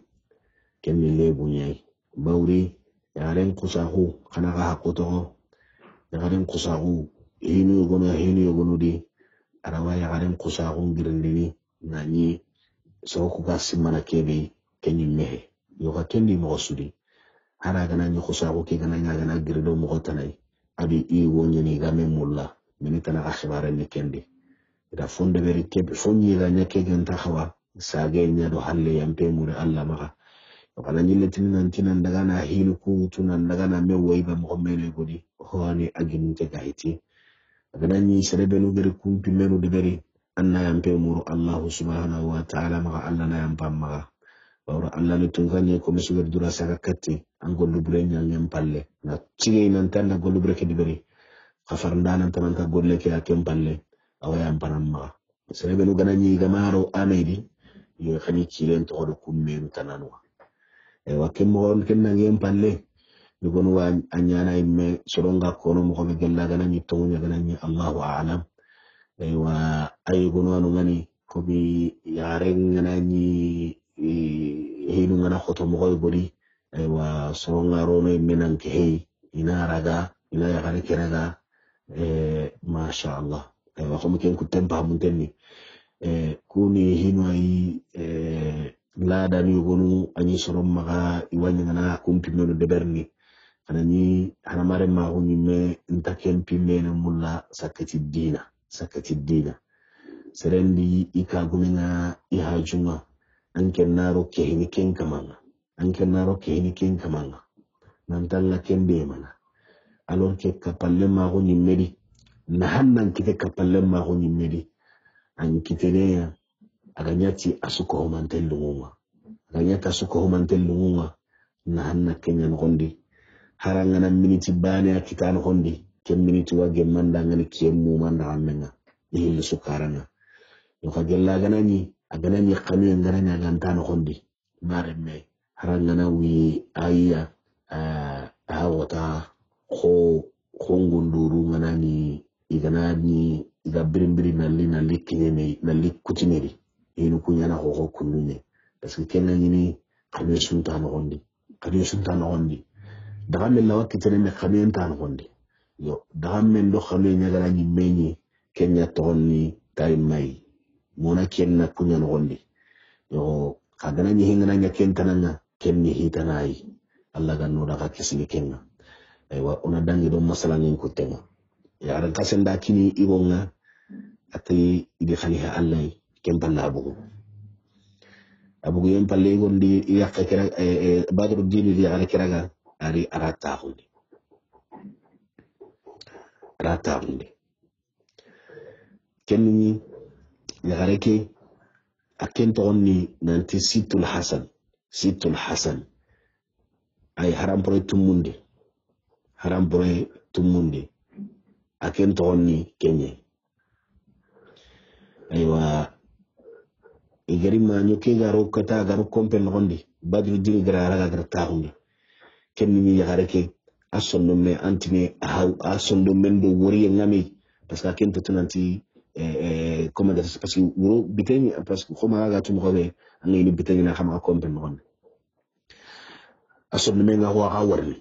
[SPEAKER 1] kemmi lebu nyai bauri yaren kusahu kana ga hakoto yaren kusahu hinu yogono di arawa yaren kusahu girndini nani so ku gasimana kebe kenyi mehe yoga kendi mo sudi hara gana ni kusahu ke gana gana girdo mo tanai abi I wonyani game mulla minita na akhibare ni kendi da fonde beri kebe fonyi ga nyake ganta hawa sage nya do halle yampe muri Allah maka wala nyille tinan daga na hinu ku tunan daga na mewoy ba mo mele godi hoani agin te gaiti daga ni serebe no beri kumpi menu de beri anna yampe muri Allah subhanahu wa ta'ala maka Allah na yampa maka wala Allah ni tungani ko mesu dura saka katti an gollu bure nyam palle na cige nan tan na gollu bure ke de beri khafar ndanan tan ka golle ke akem palle awayam panamma serebe no ganani gamaro amedi yo khani kilen to do kummen tananwa wakemon kenna ngem palle nugon wa anyana imme soronga kono mo be gella ganani to nya ganani Allahu a'lam wa ay gono anu ngani ko bi yaren ganani hinu ngana khoto mo koy bodi wa soronga rono imme nan ke hey ina raga ina ya gane kiraga ma sha Allah wa ko ken kutempa mun tenni kuni hinu ay la dan yugonu ani sorom maga iwanya na kumpi meno de berni anani hanamare ma honi me ntaken pimena mulla sakati dina serendi ika gumina ihajuma anken naro kehini ken kamanga nantalla kende mana alor ke kapalle ma honi medi na hannan kite kapalle ma honi medi an kiteneya aganyati asuko humantellunga na hanna kenyan gondi harangana miniti bane akitan gondi ken miniti wage manda ngani kiemu manda amenga ihil sukaranga yo kagella ganani kanu ngana ngantano gondi maremme harangana wi aya awata khongunduru nganani iganani igabrimbiri nalli kinene nalli kutineri inu kunyana ho kunune parce que kenna nyini kanu sunta no gondi daga men lawa kitene me kanu ta no gondi yo daga men do kanu nyagara ni menyi kenya tonni tay mai mona kenna kunya no gondi yo kagana ni hingana nya kentananga kenni hitanai Allah ganno daga kisini kenna aywa ona dangi do masala ngin kutenga ya ran kasenda kini ibonga ati ibi khaliha Allah kemballa abugo yem palle gondi yakka kira badru dini di ala kiraga ari arata hundi kenni ya gareke aken to onni nanti situl hasan ay haram pro tumundi aken to onni kenye aywa igari ma nyoke garo kata garo kompen gondi badru dini gara ta hundi kenni mi yagareke asondo me antine asondo mendo wori ngami parce que kento tunanti comment parce que wuro biteni parce que khoma ga tum xobe ngay ni biteni na xama kompen gondi asondo me nga wa warni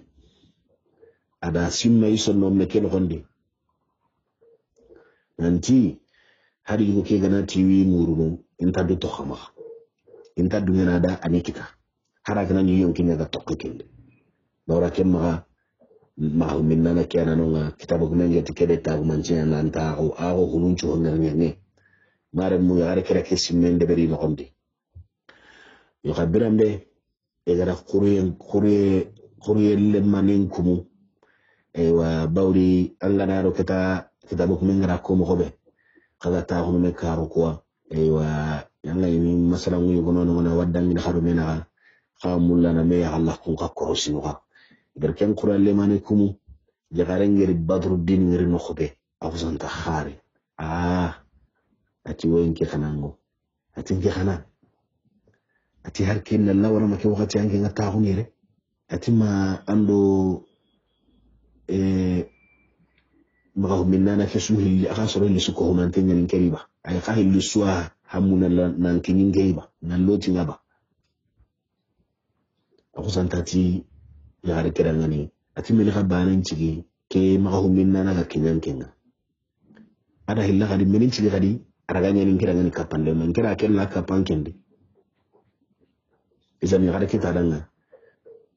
[SPEAKER 1] ada simma isondo me ken gondi nanti hari ko ke gana TV nguru inta do to xama inta du ngena da anikita hara gana ni yonki nga tokkinde dawra kemma ma minna na kana no kitabu gumenge tikede ta gumanche nanta ago hununchu honerne mare mu yare kera kesimende beri no gondi yo khabirambe egara khuriye le maninkumu wa bawri angana ro kitabu gumenge ra ko mo gobe kaga ta hono me karo ko wa yalla ni masala ngi gono no waddan ni haru mena khamulla na me Allah kun ka korosinu ka berken Qur'an le manikumu jagarengeri Badruddin ngeri no khobe afusanta khare ati woyinki khanango ati ngi khana ati har kinna la wala make wakati ange ngata hunire ati ma ando magaw minna na fesuhi li akhasoro li suko humantenya nkeriba ay khahil li suwa hamuna nan kiningeiba nan loti ngaba afusanta ti ya har kira ngani ati meli ka banan cigi ke maka humminna na ga kinyan kinga ada hilla kadi melin cigi kadi araga nyani kira ngani kapande man kira kella kapan kendi izan ya kada kita danga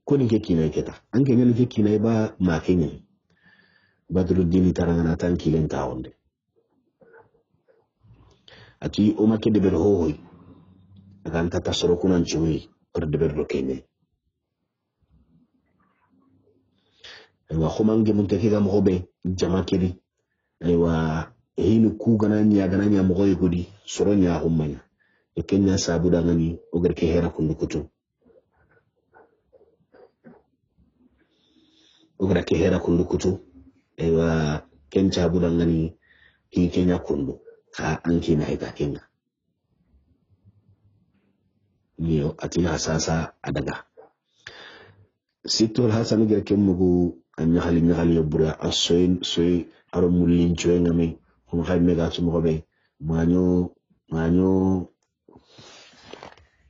[SPEAKER 1] ko ni ke kinai kita an ke nyani ke kinai ba ma kinai Badruddin tarangana tan kilen taonde ati o make de ber hoy akan tata soro kunan ciwi per de ber lokene wa khumange muntaki ga mo be jama kedi aywa hinu ku gana nya mo goy gudi soro nya ummanya e kenya sabu da ngani o garke hera kundu kutu o garke hera kundu kutu aywa ken sabu da ngani ki kenya kundu ka anki na ita kenga niyo ati hasasa adaga situl hasan garke mugo anya hali yobura asoin soy aro mulin choenga me ko hay mega sumo be manyo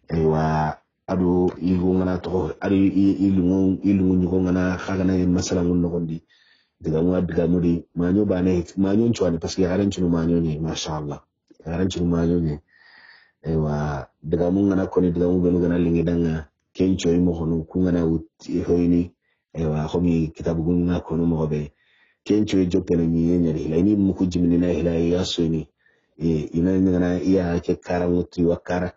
[SPEAKER 1] aywa ado ilu ngana to ari ilu nyugo ngana khagana masala ngun nogondi diga muri manyo bane manyo chwani parce que garan chunu manyo ne mashallah garan chunu manyo ne aywa diga mun ngana ko ni diga mun benu ngana lingi danga kencho imo hono ku ngana uti hoyni aywa khomi kitabu gunna ko no mo be kencho jopene ni nyari lani mu ku jimni na hilai yasoni ina ngana iya ke karamuti wa kara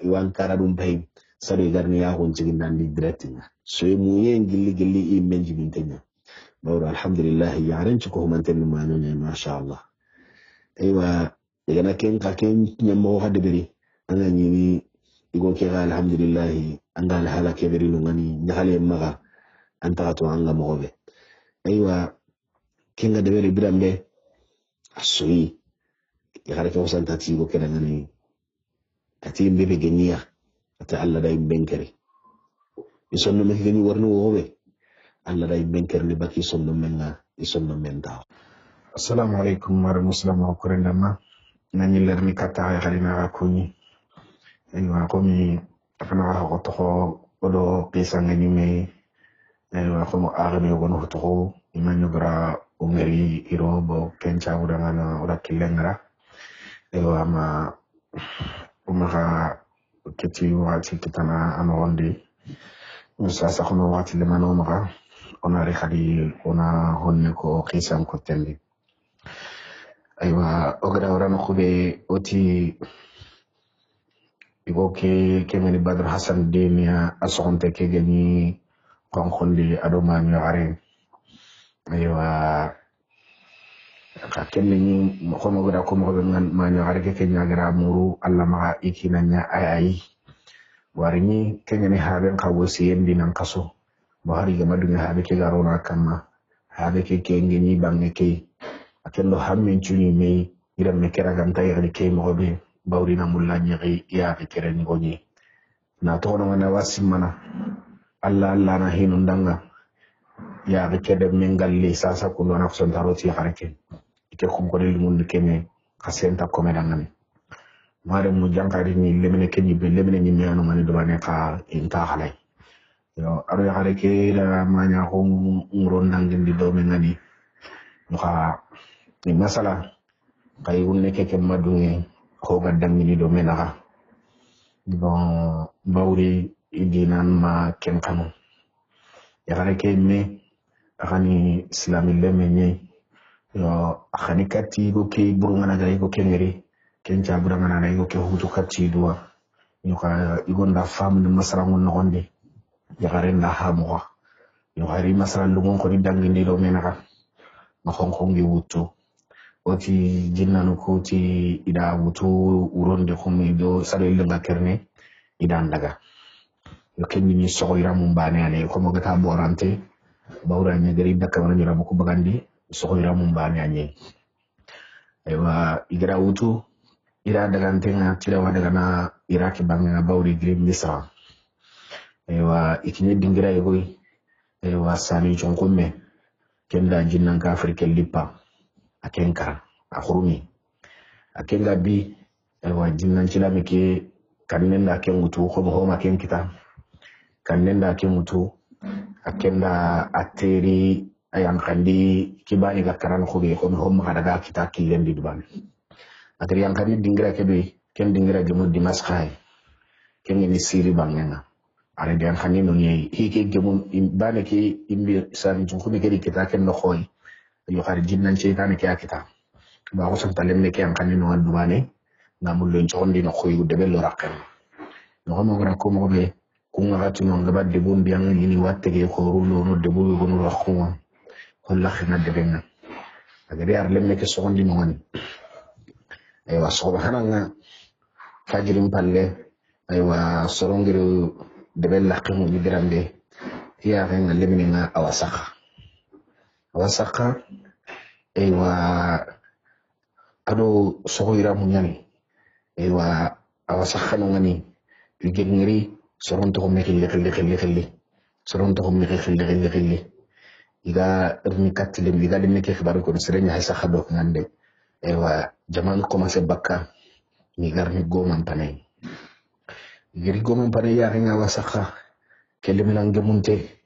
[SPEAKER 1] iwan kara dum bay sare garni ya hon jigin nan di directinga so mu yen gilli menji bintenya bawra alhamdulillah ya ranci ko manten ma ne masha Allah aywa igana ken ka ken nyammo hade beri anga ni igo ke ga alhamdulillah anga la hala ke beri ngani nyale maga anta to anga mo be aywa kenga de beri birambe asoyi يخرج وصل تاتيبو كده يعني تاتيب بيبي جنيا أتعلى دايم بنكري يصنع من هني ورنو وهو على دايم بنكر لباكي يصنع من داو السلام عليكم ورحمة الله وبركاته ناني لرني كتا خلينا أكوني أيوة أقومي أفنى أخطخو ودو قيسا نيمي أيوة أقوم أغني وغنو خطخو إمان يبرا أمري إروبو كنشا ودانا ودا كيلنغرا ewa ma umaka kiti wati kitana anondi sasa kono wati le mano maka ona rekadi ona honne ko kisan ko tembi ewa ogada orano kube oti iboke kemeni Badr Hassan Demia asonte ke gani konkondi adoma mi are ewa ka kenne ni ko mo gada ko mo ngan ma ñu xare ke kenya gara muru alla ma ikina nya ayayi warini kenya ni haben ka wosi yendi nan kaso bo hari ga madunya habe ke garo na kama habe ke kenge ni bange ke akendo hammin chuni me ira me kera ganta yari ke mo be bawri na mulla nyi ya ke kere ni goni na to no na wasimana alla na hinun danga ya ke kede mengalle sasa ko na ko taroti harake ke kum ko del mun kene kasenta ko medangani mare mu jankari ni lemene kenyi be lemene ni miano mani do bane ka inta halay yo aro ya hare ke la manya ko nguron nangin di do mengani muka ni masala kay wonne ke madunge ko gaddam ni do menaha bon bawri idinan ma ken kanu ya hare ke me akani islami lemenye yo akhani kati go ke burungana ga go kengeri kenja burungana na go ke hutu kati duwa yuka igonda fam de masara ngon nogonde ya garenda hamwa yo hari masara lungon ko ni dangi ni do menaka ma khongi wutu oti jinnanu ko ti ida wutu uronde ko mi do sare le bakerne ida ndaga yo kenni ni sogoyra mum bane ane ko mo gata borante bawra nya gari dakka wala nyura ko bagandi sogoyra mum bane anye aywa igra wutu ira daga ntenga tira wa daga na iraki banga bawri grim misra aywa ikinye dingira yoy aywa sami chonkume kenda jinnan ka afrika lipa akenka akhurumi akenga bi aywa jinnan chila meke kannen da ken mutu ko bo ma ken kita kannen da ken mutu akenda ateri ayam kandi kibani ga karan ko be ko homma daga kita kilen di duban ateri yang kandi dingira kebe ken dingira gemu dimas khay ken ni siri bangena are den kandi no nyei hike gemu bane ki imbi san jun ko be kita ken no khoy yo khari jinnan ci tan ki akita ba ko san talem ne ki yang kandi no dubane ngamul len chondi no khoy de bello rakkan no mo gra ko mo be kunga gati no ngaba de bum biang ni watte ke khorulo no de bu gonu rakhuwa holla khina de benga agari ar lemme ke sogondi no ngani aywa subhanallah fajirim palle aywa sorongiru de bel laqimu ni dirambe ya renga lemni nga awasaka aywa ado sogoira munyani aywa awasaka no ngani ligengiri soronto ko mekli khili soronto ko mekli khili iga erni katle iga de meke khibaru ko serenya hay sakhado ngande ewa jaman commencé bakka ni garni goman panay giri goman panay ya nga wasakha kelemilange munte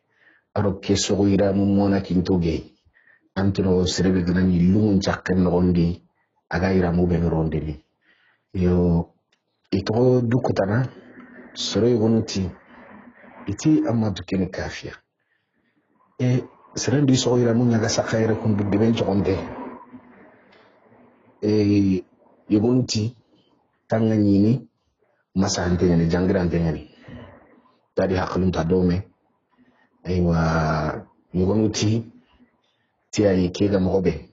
[SPEAKER 1] aro keso ira mum mona kintoge antino serebe gina ni lungun chakken nondi aga ira mu ben rondeni yo ito dukutana sore wonuti iti amma dukene kafiya serendi so ira mu nyaga sakayre kun bidde ben jogonde yogonti tanga nyini masa antenya jangira antenya ni tadi hakulum ta dome aywa yogonuti tiayi kega mobe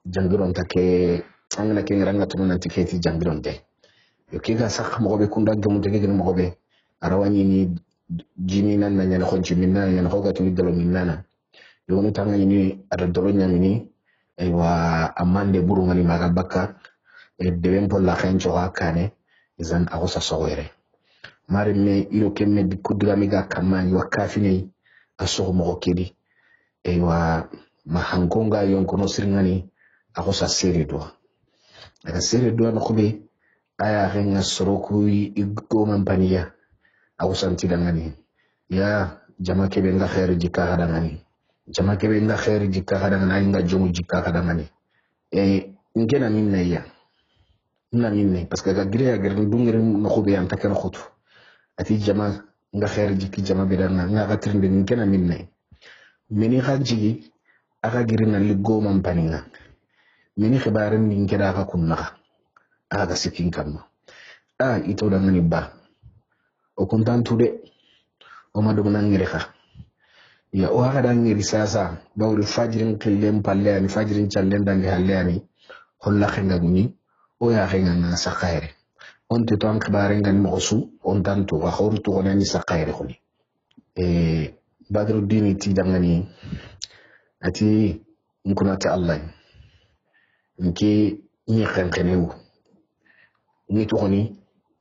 [SPEAKER 1] jangiron take angana ke ngranga to nan tiketi jangiron de yo kega sak mobe kunda gamu de gegen mobe arawani ni jimi nan na nyana khonchi minna nyana khogati ni dalo minna yogonu tanga nyini ada dolo nyamini aywa amande buru ngani maga bakka deben polla khencho akane izan agosa sowere mari me iro kemme dikudra miga kamani wakafini asogo mo kedi aywa mahangonga yonkono siringani agosa sere do aga sere do no khobe aya renga soroku iggo mampaniya agosa ntidangani ya jama kebe nga khair jikka hadangani jama kebe nga khair jikka hadangani nga jomu jikka hadangani ngena minna ya na minne parce que ga gire ya gire dungere no khobe yan taken khotu ati jama nga khair jikki jama bedanga nga gatrinde ngena minne meni khajigi aka gire na liggo mampaninga meni khibaran ni ngeda ka kunna aga sikin kamma ito dangani ba o kontantude o madum nangire kha ya o haka dangiri sasa bawri fajirin killem palle ani fajirin challen dangi halle ani holla khenga guni o ya khenga na sakayre on te ton khibare ngan mosu on tantu wa khawtu ko nani sakayre khoni badruddin ti dangani ati nkunata allah nki ni khenkenewu ni to khoni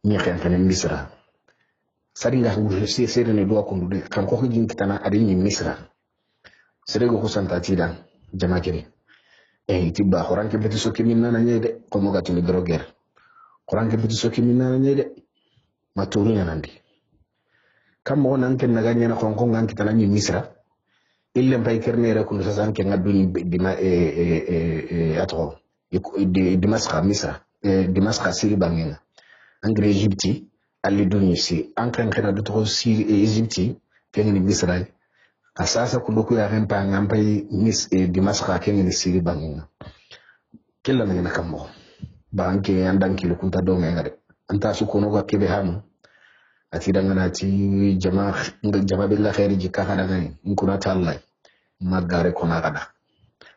[SPEAKER 1] ni khenkene misra saringa ngure sere ne do ko ndude kan ko hijin kitana adi ni misra sere go kusanta tida jama kire tibba quran ke beti soki minna na nyede ko mo gati ni droger quran ke beti soki minna na nyede maturu nyanandi kam mo nan ken naga nyana kon ngan kitana ni misra ille mbay kerne re ko sasan ke ngadu ni dima atro dimaska misra dimaska siri bangena engrais egypti ali duni si ankran kana do to si egypti kengni misra asasa kunduku ya rempa ngampai mis dimaska kengni siri bangena kella na kammo banke andanki lu kunta do ngade anta su kono ga kebe hanu ati dangana ti jama billa khairi jikka kada ngani nkuna ta allah magare kona kada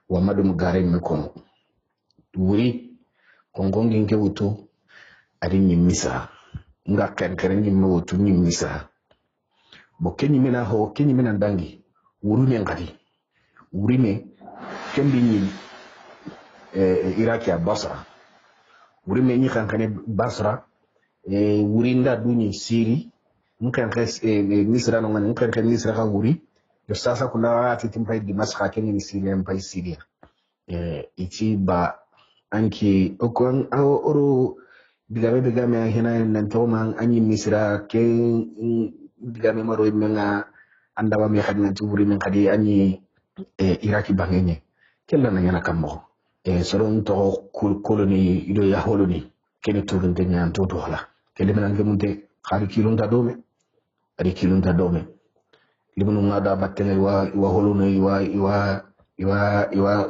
[SPEAKER 1] wa madum gare me kono wuri kongongi nke wuto adi ni misra nga keren ni mo tu ni misra bo kenyi mena ho kenyi mena dangi wuru ne ngadi wuri ne kembi ni iraki ya basra wuri me ni kankane basra wuri nda duni siri nkan khas misra no ngani nkan kan misra ka wuri yo sasa kuna ati timpai di masaka kenyi ni siri mpai siria iti ba anki okon oro digame hina nan tawman anyi misra ke digame maro menga anda wa mi khadina tuburi min khadi ani iraki bangenye kella na yana kammo soron to koloni ido ya holoni kene turun de nyan to hala kele men ngemunte khari kilunta dome ari kilunta dome libunu ngada battene wa holono iwa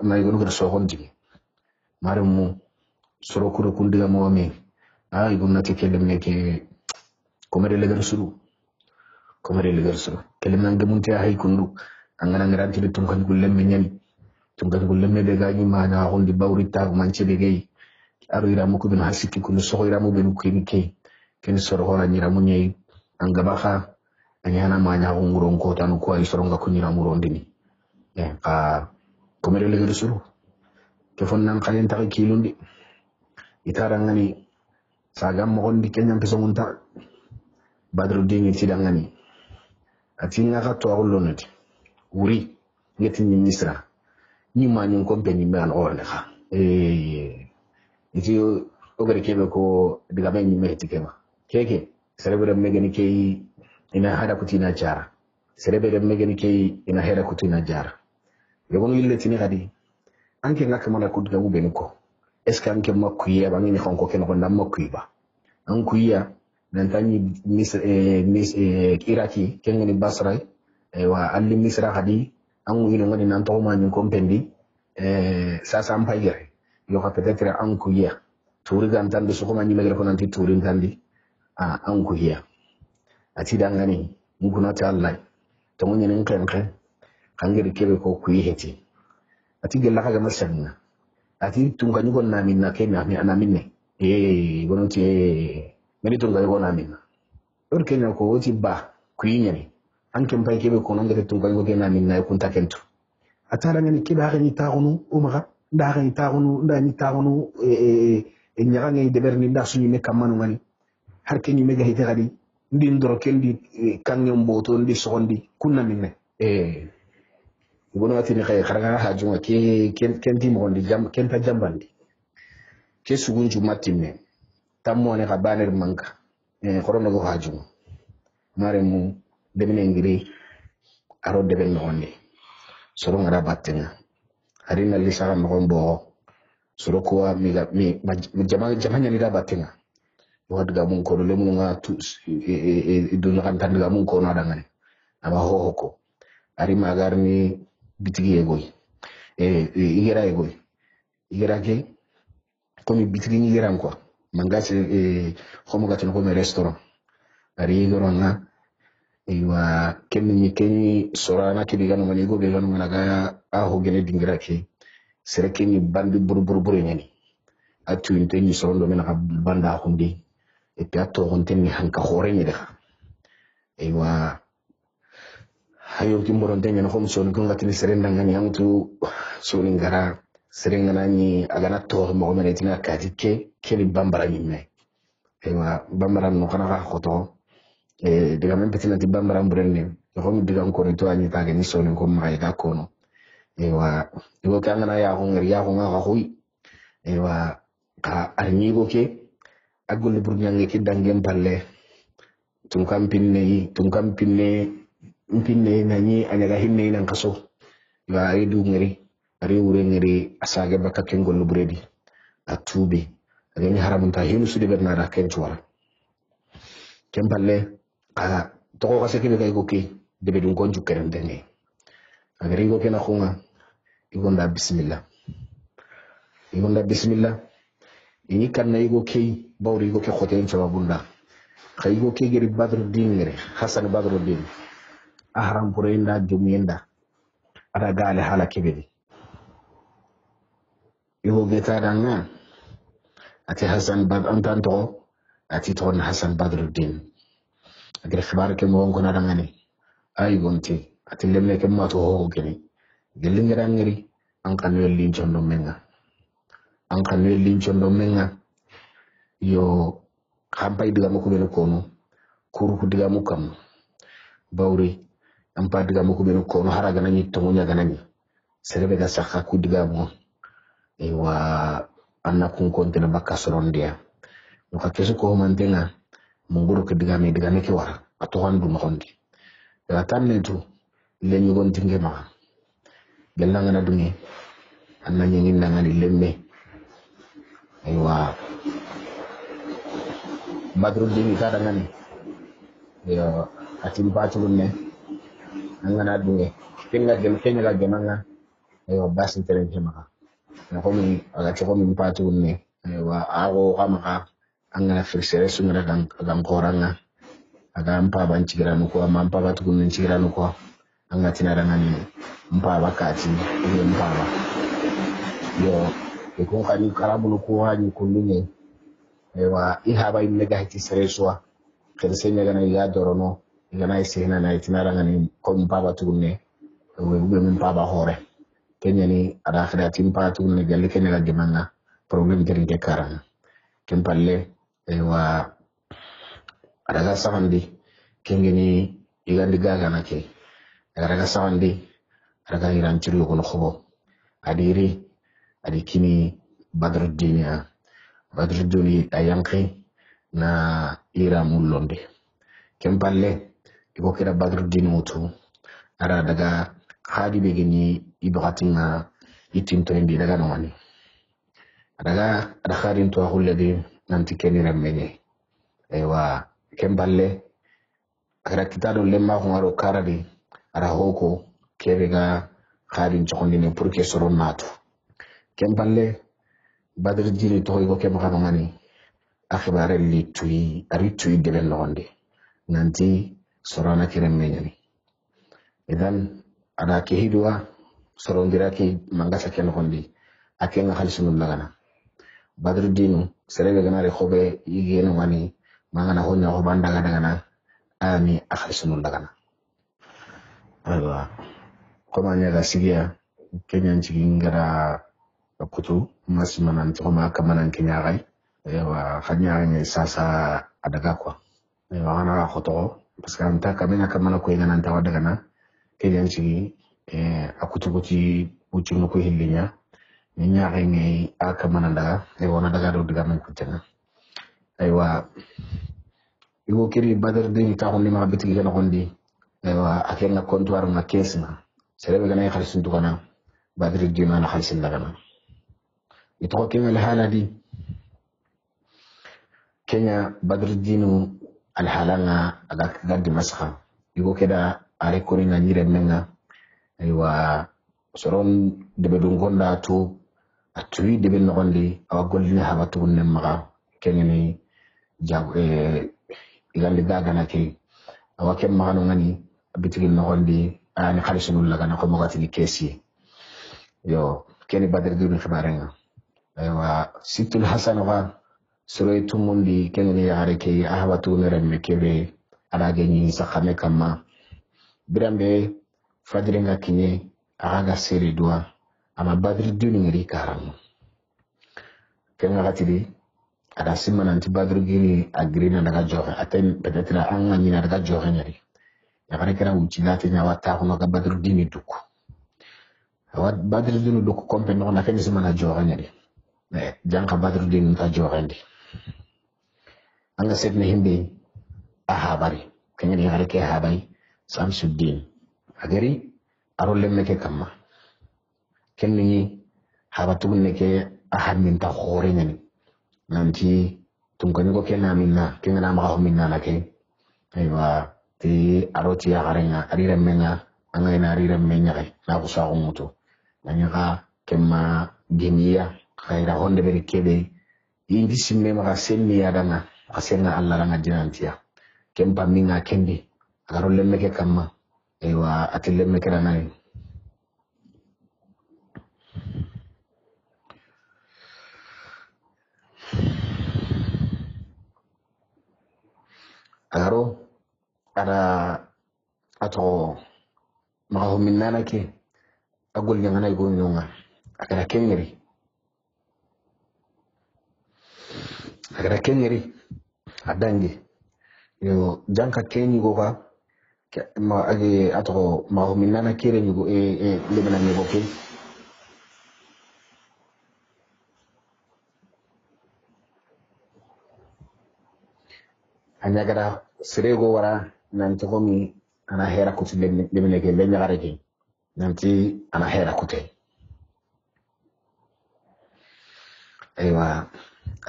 [SPEAKER 1] na igonu ko so hondi marumu soro kuro kundiga mo me igonna ke kele men ke komere legar suru kele men ngemunte hay kundu angana ngiranti tunkan gullem men tungan gullem de gañi mana hondi bawrita manche be gay aro ira muko ben hasiki kun so ira mo ben kini kay ken soro hora nyira mo nyey angaba kha anyana manya nguro ko tanu ko ay soro nga ko nyira mo rondini komere le gere suru ke fon nan khalen ta kilundi itara ngani sagam mo gondi kenyam peso munta badru dingi tidangani atinga ka to agolonati wuri ngeti ni misra ni manyu company man orne kha iti ogere kebe ko diga ben ni meti kema keke serebere megani kei ina hada kutina jara serebere megani kei ina hada kutina jara yogono yille tini gadi anke ngaka mana kudga ube ko eske anke makuya bangi ni khonko ken ko ndam makuya an kuya nan tani mis iraki ken ni basra wa alli misra gadi an wino ngani nan to manyu kompendi sasa ampayere yo ka peut-être an kuya turi gantande so ko manyi megere ko nanti turi gandi an kuya ati dangani nguna ta Allah to mun yin kankan kangere kebe ko kuyi heti ati gella kaga masanna ati tunga nyugo na minna kenya na minne gono ti meni tunga nyugo na minna or kenya ko woti ba kuyi nyani anke mpay kebe ko nangere tunga nyugo na minna ko ntakentu atala ngani kebe ha ni taunu umara nda ni taunu nyaga ngi deberni nda suñu me kamanu ngani har kenyi mega hite gadi ndi ndoro kendi kanyo mboto ndi sondi kunna minne gono ati ni khay kharaga hajuma ke kenti mo ndi kenta jambandi ke sugunju matinne tammo ne ka baner manka khorono go hajuma mare mu debene ngiri aro deben no soro ngara battenga harina lisara ngombo soro ko mi jamanya ni da battenga wadga mun ko le mun nga tu idun kan tan ga mun ko na dangane ama ho ko ari magarni bitigi egoy igera egoy igera ke ko mi bitigi ni igera quoi mangase xomo gatin ko me restaurant ari igero nga iwa kenni sorana ke diga no mani go be gano naga ho gene dingira ke sere kenni bandi buru nyani atu inteni sorondo mena ka banda hundi e piatto honten ni hanka hore ni de iwa hayo kimboron tenya no komso no ngati sere ndangani amtu so ngara sere ngana ni agana to mo mena tina katike keni bambara ni me iwa bambara no kana ka khoto diga men petina ti bambara mburenne ko mi diga ko to anyi tage ni so ko ma ida kono iwa kangana ya ko ngari ya ko nga hui iwa ka arni go ke agol burnyang ki dangem palle tungkam pinne nani anyaga hinne nan kaso iwa ay du ngari ari wure ngari asage bakka ken gol buredi atubi ngani haramunta hinu sudi berna da ken tuwara ken palle to ko se ke kay ko ki de be dun ko jukere ndenge agari go kena khunga igonda bismillah ini kan na igo ke bawri igo ke khoten sababunda khay igo ke geri badruddin ngere hasan badruddin ahram purenda jumiyenda ada gale hala kebedi igo geta danga ati hasan bad antanto ati ton hasan badruddin agere khibar ke mo ngona dangani ay gonti ati lemne ke mato ho geni gelingera ngiri an kan welin chondo menga yo kampay diga mako beno kono kuru ku diga mukam bawri ampa diga mako beno kono haraga nani to munya ganani serebe ga sakha ku diga mo wa anna kun kontena bakka sorondia no ka keso ko mantenga munguru ke diga me ke wara ato handu no hondi ya tanne tu le nyugon tinge ma gelna ngana dungi anna nyingin na ngani lemme aywa Badruddin ka ngani yo atim patulun ne angana dungi kinga gem kenya ga gemanga aywa basin tere jema na komi aga chokomi patulun ne aywa ago kama angana firsere sungra gam koranga aga ampa ban cigiranu ko ampa batugun cigiranu ko anga tinara ngani mpa bakati ile mpa ba yo ko kani karabu ko haji kulunye ewa ihaba imega hiti sereswa kensenya gana ya dorono gana isena na tinara ngani ko mpa batugun we mpa ba hore kenya ni ada khadati mpa tugun galle kenya ga gemanga problem jeri de karanga kempalle ewa adaga sahandi kengeni igandi gaga nake adaga sahandi adaga iran ciru ko khobo adiri adikini Badruddin ayanki na ira mulonde kempalle iko kira Badruddin mutu ara daga khadi begini ibratinga itinto indi daga nomani adaga ada khadin to hulladi nanti kenira menye ewa kempalle akara kitado lemma ko ngaro karadi ara hoko kebega khadin chokondine pour que soron natu kempalle Badruddin to ko kema kanongani akhibare li tuyi ari tuyi deben londe nanti sorana kirem menyani idan ada ke hidwa sorondira ki mangasa ken hondi akenga khalisunul lagana Badruddin serebe ganare khobe yigeno ngani mangana honya ho bandaga dagana ami akhalisunul lagana aywa koma nyaga sigia kenyan ngara kutu masimanan toma kamanan kenyagai aywa khanya ngi sasa adaga kwa aywa ana khoto parce que anta kamena kamana ko ngana anta wadagana kenyan akutu guti uci no ko hillinya ni nyaare ngi akamana daga wona daga do diga men kutena aywa igo kiri Badruddin ta honni ma biti gana hondi aywa akenga comptoir na kesna serebe gana khalisun dugana Badruddin na khalisin daga ito kenga hala di Kenya Badruddin al halanga aga gaddi masakha igo keda are ko ni nyire menga aywa soron debe dum gonda to atui debe no gondi awa golli habatu ne maga kengeni jago igandi daga na ke awa kem maga no ngani bitigi no gondi ani khalisunul laga na ko mogati ni kesi yo keni Badruddin khibarenga aywa situl hasan wa soroy tumundi kengeni yare ke ahbatu ne remme kebe ala geni sakame kama birambe fadirenga kinye aga seri dua ama Badruddin ngiri karam kenga gatidi ada simana anti Badruddin agrina daga joxe aten peut-être anga ni daga joxe nyari ya kare kera ucinati nya wata ko ga Badruddin duk awat Badruddin duk kompe no na kenyi simana joxe nyari janka Badruddin ta joxe ndi anga setne himbe ahabari kenga ni kare ke habai Samsuddin agari arolle meke kama kenni habatu neke ahamin ta khore nyani nanti tungkani ko kenna minna kenna ma ko minna nake aywa ti aroti ya garenga arire menga anga ina arire menya kai na ko sa umuto nanya ka kemma gemiya khaira honde be kebe indi simme ma senni ya dana asenna Allah la ngajinantiya kempa minga kendi arolle meke kama aywa atille meke nai agaro ada ato ma minna nake agol nyanga nay go nyonga akara kengeri adangi yo janka kenyi go ka ma age ato ma minna na kere nyugo lebana nyugo ke anya gara sirego wara nan to mi ana hera kuti lemine ke lenya gareke nanti ana hera kuti aywa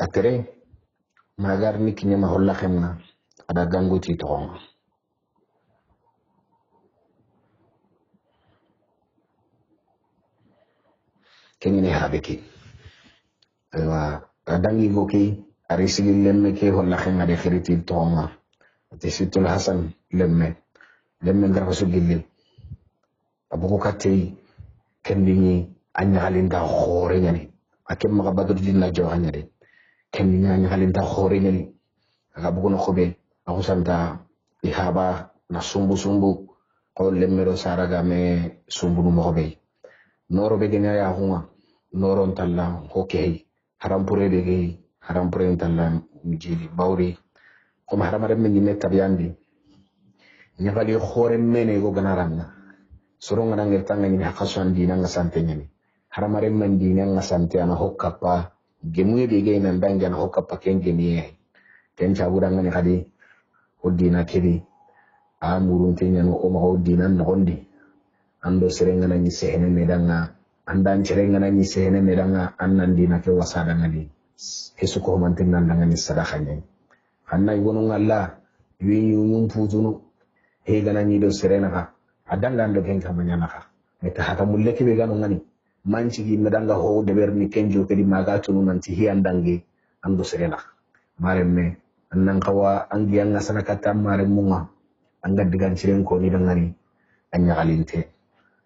[SPEAKER 1] atere magar ni kinyama holla khemna ada ganguti to kengene habeki aywa adangi goki ari sigil lemme ke holla khemna de khiriti to ate situl hasan lemme ngara so gilli abuko katei kendini anya halinda khore nyani akem maga badru dinna jawanya de kendini anya halinda khore nyani aga bugo no khobe ako santa ihaba na sumbu ko lemmero saraga me sumbu no khobe noro be genya ya hunga noro ntalla hokey haram pure de ge haram pure ntalla mjili bawri ko haramare men ni tabiyandi nyagali khore mene go ganaranna soronga nangir tanga ni hakasan dina nga sante nyani haramare men dina nga sante ana hokkapa gemuye be ge nan danga na hokkapa kengeniye ken chabura ngani kadi odina kedi amurun tenyano o ma odina nondi ando serenga na ni sehene medanga andan serenga na ni sehene medanga annan dina ke wasada ngani hesu ko mantin nan danga ni sadaka nyani anna iwono ngalla wi yum putunu he gana ni do serena ka adanga ando ken kamanya naka meta hata mulleke be gano ngani manci gi medanga ho de berni kenjo kedi maga tunu nanti hi andangi ando serena maremme annan kawa angi anga sana kata mare munga anga digan ciren ko ni dangani anya galinte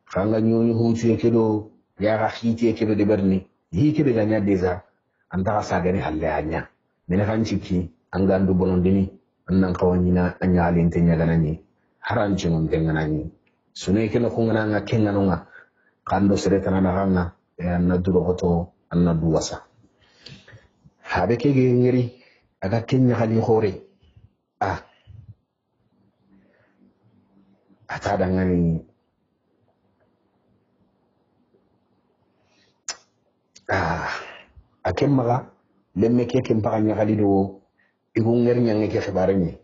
[SPEAKER 1] fanga nyoni hutu kedo ya ga hiti kedo de berni hi kedo ganya deza anda sa gani halle anya mena kan ciki anga andu bonondini annan kawanyina anya galinte nya ganani haranci mun tenganani sune kena kungana nga kengano nga kando seretana na ganga na duro hoto anna duwasa habe ke ngiri aga kenya khali khore ata dangani akem maga lemme ke kem paganya khali do igu ngir nyange ke khibarani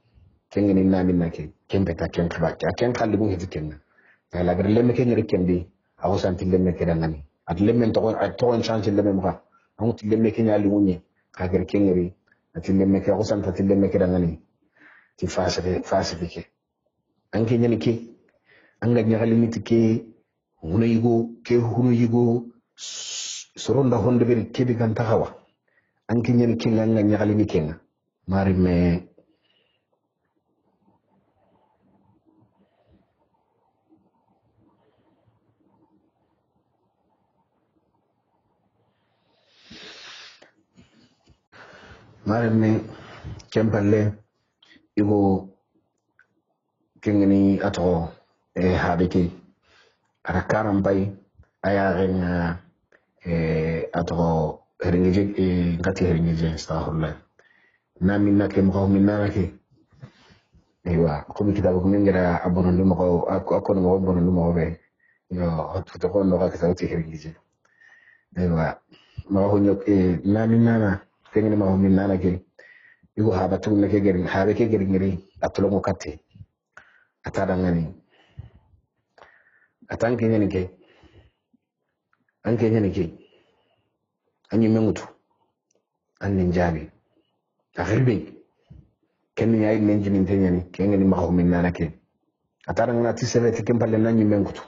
[SPEAKER 1] kengeni nami nake kembe ta ken khiba ken khalli bu hiti kenna la gar lemme ke ngir kendi awu santi lemme ke dangani at lemme to on chance lemme muka awu lemme ke nyali munye ka gar kengeri at lemme ke awu santi lemme ke dangani ti fasade ke anke nyani ke anga nyagali niti ke huno yigo soronda honde beri kebi kan tahawa anke nyani ke anga nyagali ni kenga mari me kempalle igo kengeni ato habiki arakaram bay ayaren ato heringije ngati heringije astaghfirullah naminna ke mo minna ke aywa ko mi kitabu ko min gara abono ndum ko akko no abono ndum be yo hoto ko no ka tawti heringije aywa ma ho nyok naminna kengeni ma minna ke igo habatu ne ke gerin habe ke gerin ngiri atulo mo katti atada ngani atanke nyani ke anke nyani ke anyi mengutu annin jabi akhirbi kenni yayi nenji min tenyani kengeni ma min nana ke atada ngana tisere te kempalle nanyi mengutu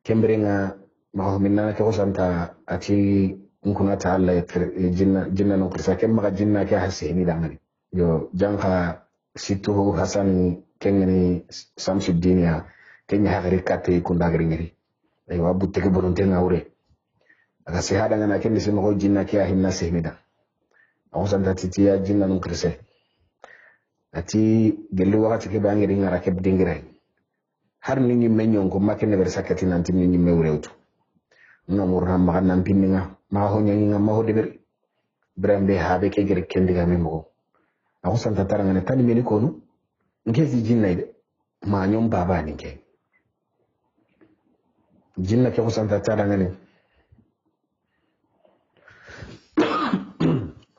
[SPEAKER 1] kembrenga ma min nana ke osanta ati nkuna ta Allah jinna no krisa kemma jinna ke hasini dangani yo janka situ hasan kengeni Samsuddin ya kenya hagari kate kunda gari ngiri ay wabu teke bononte ngawre aga se hada ngana kenni se mo jinna ke hinna sehmida aw santa titiya jinna no krise ati gelu wakati ke bangiri ngara ke dingiray har ni nyi menyon ko makene ber sakati nanti ni nyi mewrewtu no murna ma nan pinninga ma ho nyanyi ma ho deber brembe habe ke gere kendiga memo aw santa taranga tani meni konu ngezi jinna ide ma nyom baba ni ke jinna ke kusanta tada ngani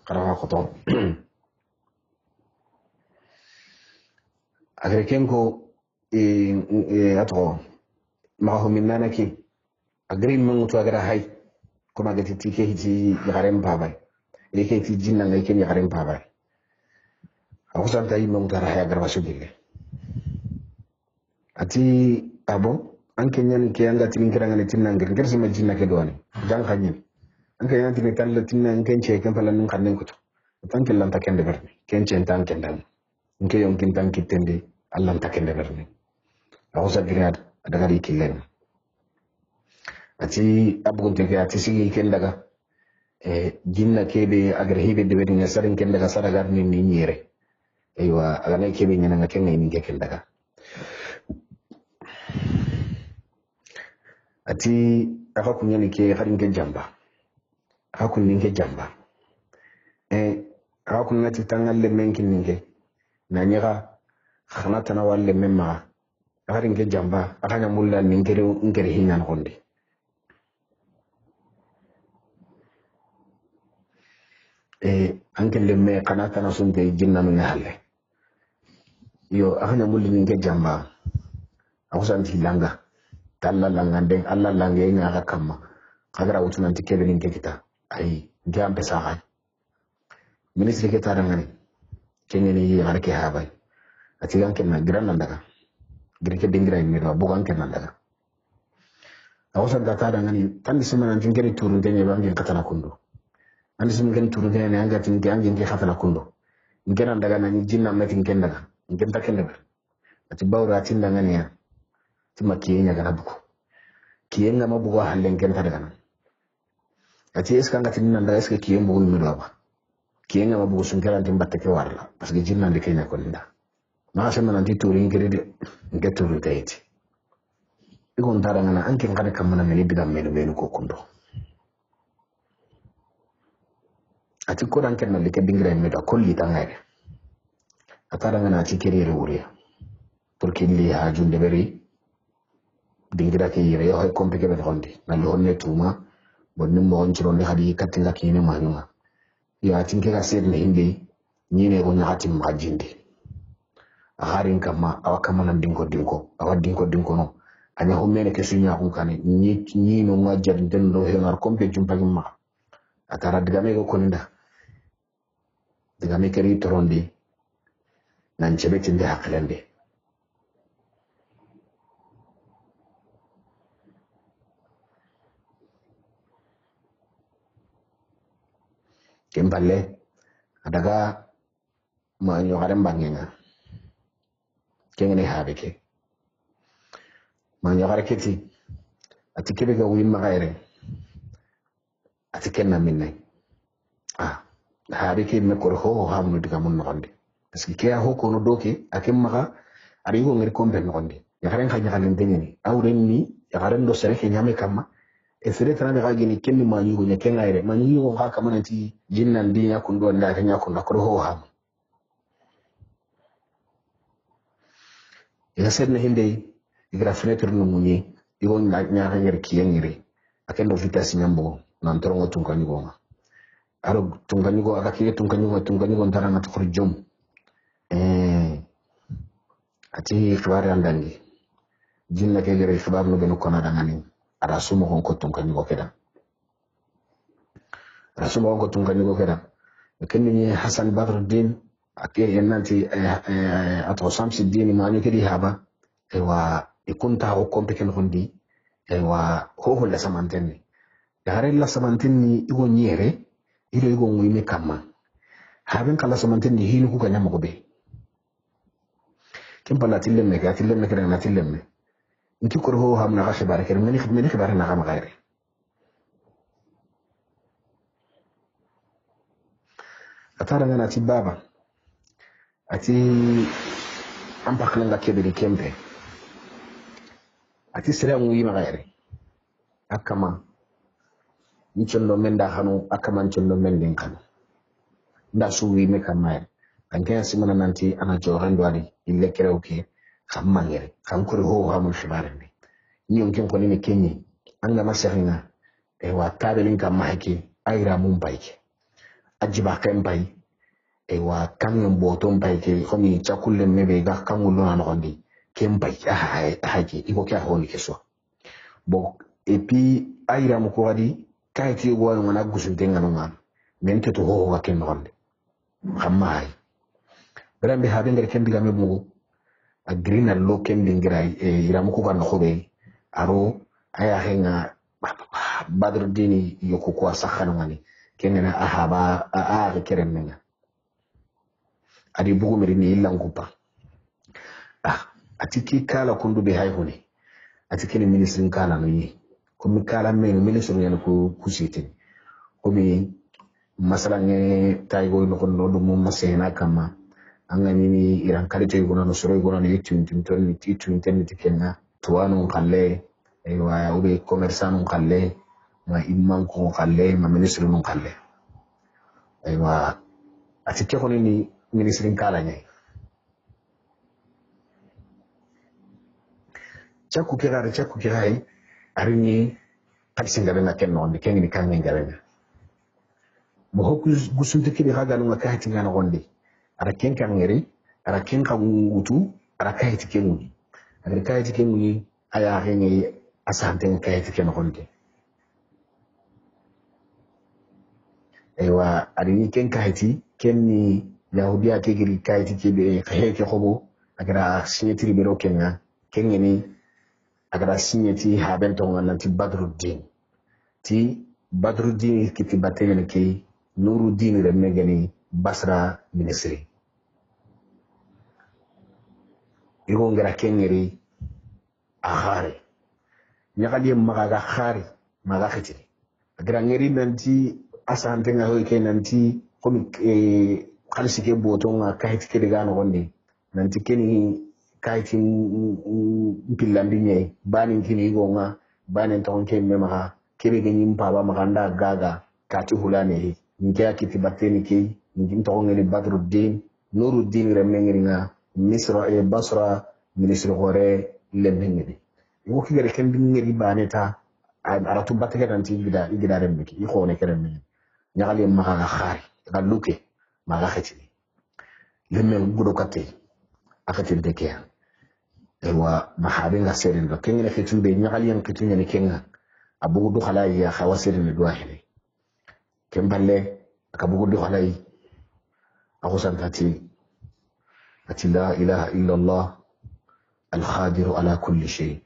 [SPEAKER 1] karawa koto agre kenko atro ma ho minna ki agri mun to agara hay kuma ga tike hiji yaren baba ke ti jinna ngai ken yaren baba aku santa yi mun tara hay agara wasu dille ati abo anke nyan ke anga tin kira ngani tin nangir ngir sama jinna ke doani jang khanyin anke nyan tin tan la tin nan ken che ken pala nun khannen ko tan ke lan takende berni ken che tan ken dan nke yon kin tan kitende allan takende berni aku sa diriad daga di kilen ati abugun te ati sigi ken daga jinna kebe agar hibe de bedin sarin ken daga saragar ni nyere aywa aga ne kebe nyana ken ni ken daga ati aka kunyani ke harin ke jamba aka kunnin ke jamba aka kunnati tangalle menkin ninge na nyaka khana tana walle memma harin ke jamba aka nyamulla ngere hinan honde anke lemme kana tana sunte jinna no halle yo aka nyamulli ninge jamba aku santi langa talla langande alla lange nga kamma kagara wutunanti kebe ninge kita ay jambe sahay ministre ke tarangani kenyeni yi harke habay ati ganke na gran nandaga girke dingira mi do bugan ken nandaga awsan da tarangani tandi simana jingeri turun denye bangin katana kundu andi simin gani turun denye anga tin gangin ke katana kundu ngena daga na jinna metin ken daga ngenta ken daga ati bawra tin dangani ya tima kiyenya gana buku kiyenga mabugo hallen ken daga nan ati eska ngati nan daga eska kiyen bugo mi do ba kiyenga mabugo sun kala tin batte ke warla parce que jinna de kenya ko nda ma sama nanti turin girede ngeturu tayti ikon tarangana anke ngade kamana meli bidam menu ko kundo ati ko dan ken nalle ke dingira mi do kolli tangare atarangana ati kerere wuriya pour qu'il li ha junde beri dingira ke yire yo hay kompe ke be hondi na lo ne tuma bonni mo on ciro ne hadi katinga kine manuma yo ati ke ga sed ne hinde nyine ko nyati majinde harin kama awakama nan dinko awa dinko no anya homene ke sunya ko kane ni no ngajja den do henar kompe jumpa ma atara diga me ko ninda diga me keri torondi nan chebeti nde haklende kemballe adaga ma nyo haren bangenga kengene habeke ma nyo hareketi ati kebe ga wi magaire ati kenna minne habeke me ko ho hamnu diga mun nondi parce que kiya ho ko no doke akem maga ari go ngir kombe nondi ya haren khanya khalen tenyeni awren ni ya haren do sere ke nyame kama e sere tan ga gini kenni ma nyugo nya kengaire ma nyugo ha kama nanti jinnan di nya kundo nda nya kundo ko ho ham ya sedna hinde igra fenêtre no munyi igon na nya ngir kiyengire akendo vitesse nyambo nan torongo tunka nyugo aro tunka nyugo akaki tunka nyugo ndara na to jom ati khibare andangi jinna ke gere khibar no beno kona dangani ara sumo ko tunka nyugo keda rasumo ko tunka nyugo keda kenni Hassan Badruddin ake yenanti ato Samsuddin ma nyu kedi haba ewa ikunta ko kompeken hondi ewa ho la samantenni yare la samantenni igo nyere ido igo ngwime kama haben kala samantenni hinu ku kanya magobe kimpala tilemme kera na tilemme nki ko ho hamna ga khibare kere meni khibare na ga gaire atara ngana ti baba ati ampakla nga kebiri kembe ati sere ngui magaire akama nichondo menda hanu akama nichondo mending kan nda suwi me kamaire anke simana nanti ana jorando ali ille kere oke khammangere kankuri ho hamu khibare ni nyon ken ko ni kenyi anga masahina e wa tabelin kam mahiki ayra mum bayke ajiba kembai e wa kangen boton bayke komi chakulle mebe ga kangulo na nondi kembay haje iko kya honi keswa bon et puis ayira mo ko wadi kayti go wala ngana gusunte ngano ngam men to ho wa ken ronde xamay brambe habe ngere ken diga me bugo a green lo ken dingira ira mo ko kan khobe aro aya henga badruddini yoko ko sakhano ngani kenena ahaba a keren menga adi bugo meri ni langupa atiki kala kundu be hayhune atiki ni ministrin kala no yi komi kala men ministrin yana ko kusite komi masala nge taygo no kono do mo masena kama angani ni iran kalite go no soro go no yitu tinton ni titu internet kenna tuwanu kalle wa ube commerçant kalle ma imman ko kalle ma ministrin kalle wa atiki ko ni ministrin kala nyai chaku kirare arini kalisi ngarenga kenno ndi kengi kangi ngarenga mo hokku gusunte kidi haga no ngakati ngana gonde ara kenka ngeri ara kenka ngutu ara kayti kengi ara kayti kengi aya hengi asante kayti kenno gonde ewa arini kenka hayti kenni yahudiya tegiri kayti kebe khayke khobo agara signetiri bero kenga kengi ni agara signeti habento nanti badruddin kiti batene ke nuruddin remegani basra ministry igo ngara kengeri ahare nyakali magaga khari maga khitiri agara ngeri nanti asante nga hoy ke nanti komi khalisi ke botonga kahiti ke daga no gonde nanti keni kayti mpillandi nyai bani kini gonga bani tonke mema kebe ganyi mpaba maganda gaga kati hulane nke akiti bateni ke ngi tonge ni badruddin nuruddin remengiri nga misra e basra ministre hore lemengiri yo kigere ken ngiri baneta aratu bateke nanti gida rembeki i khone keremme nyagali magaga khari galuke maga khitini lemen gudo kate akati dekeya ewa mahabe nga serin do kengene fitumbe nyagali yang kitunya ni kenga abugu du khalai ya khawasirin ni duahine kemballe akabugu du khalai akusan tati ati la ilaha illa allah al-khadir ala kulli shay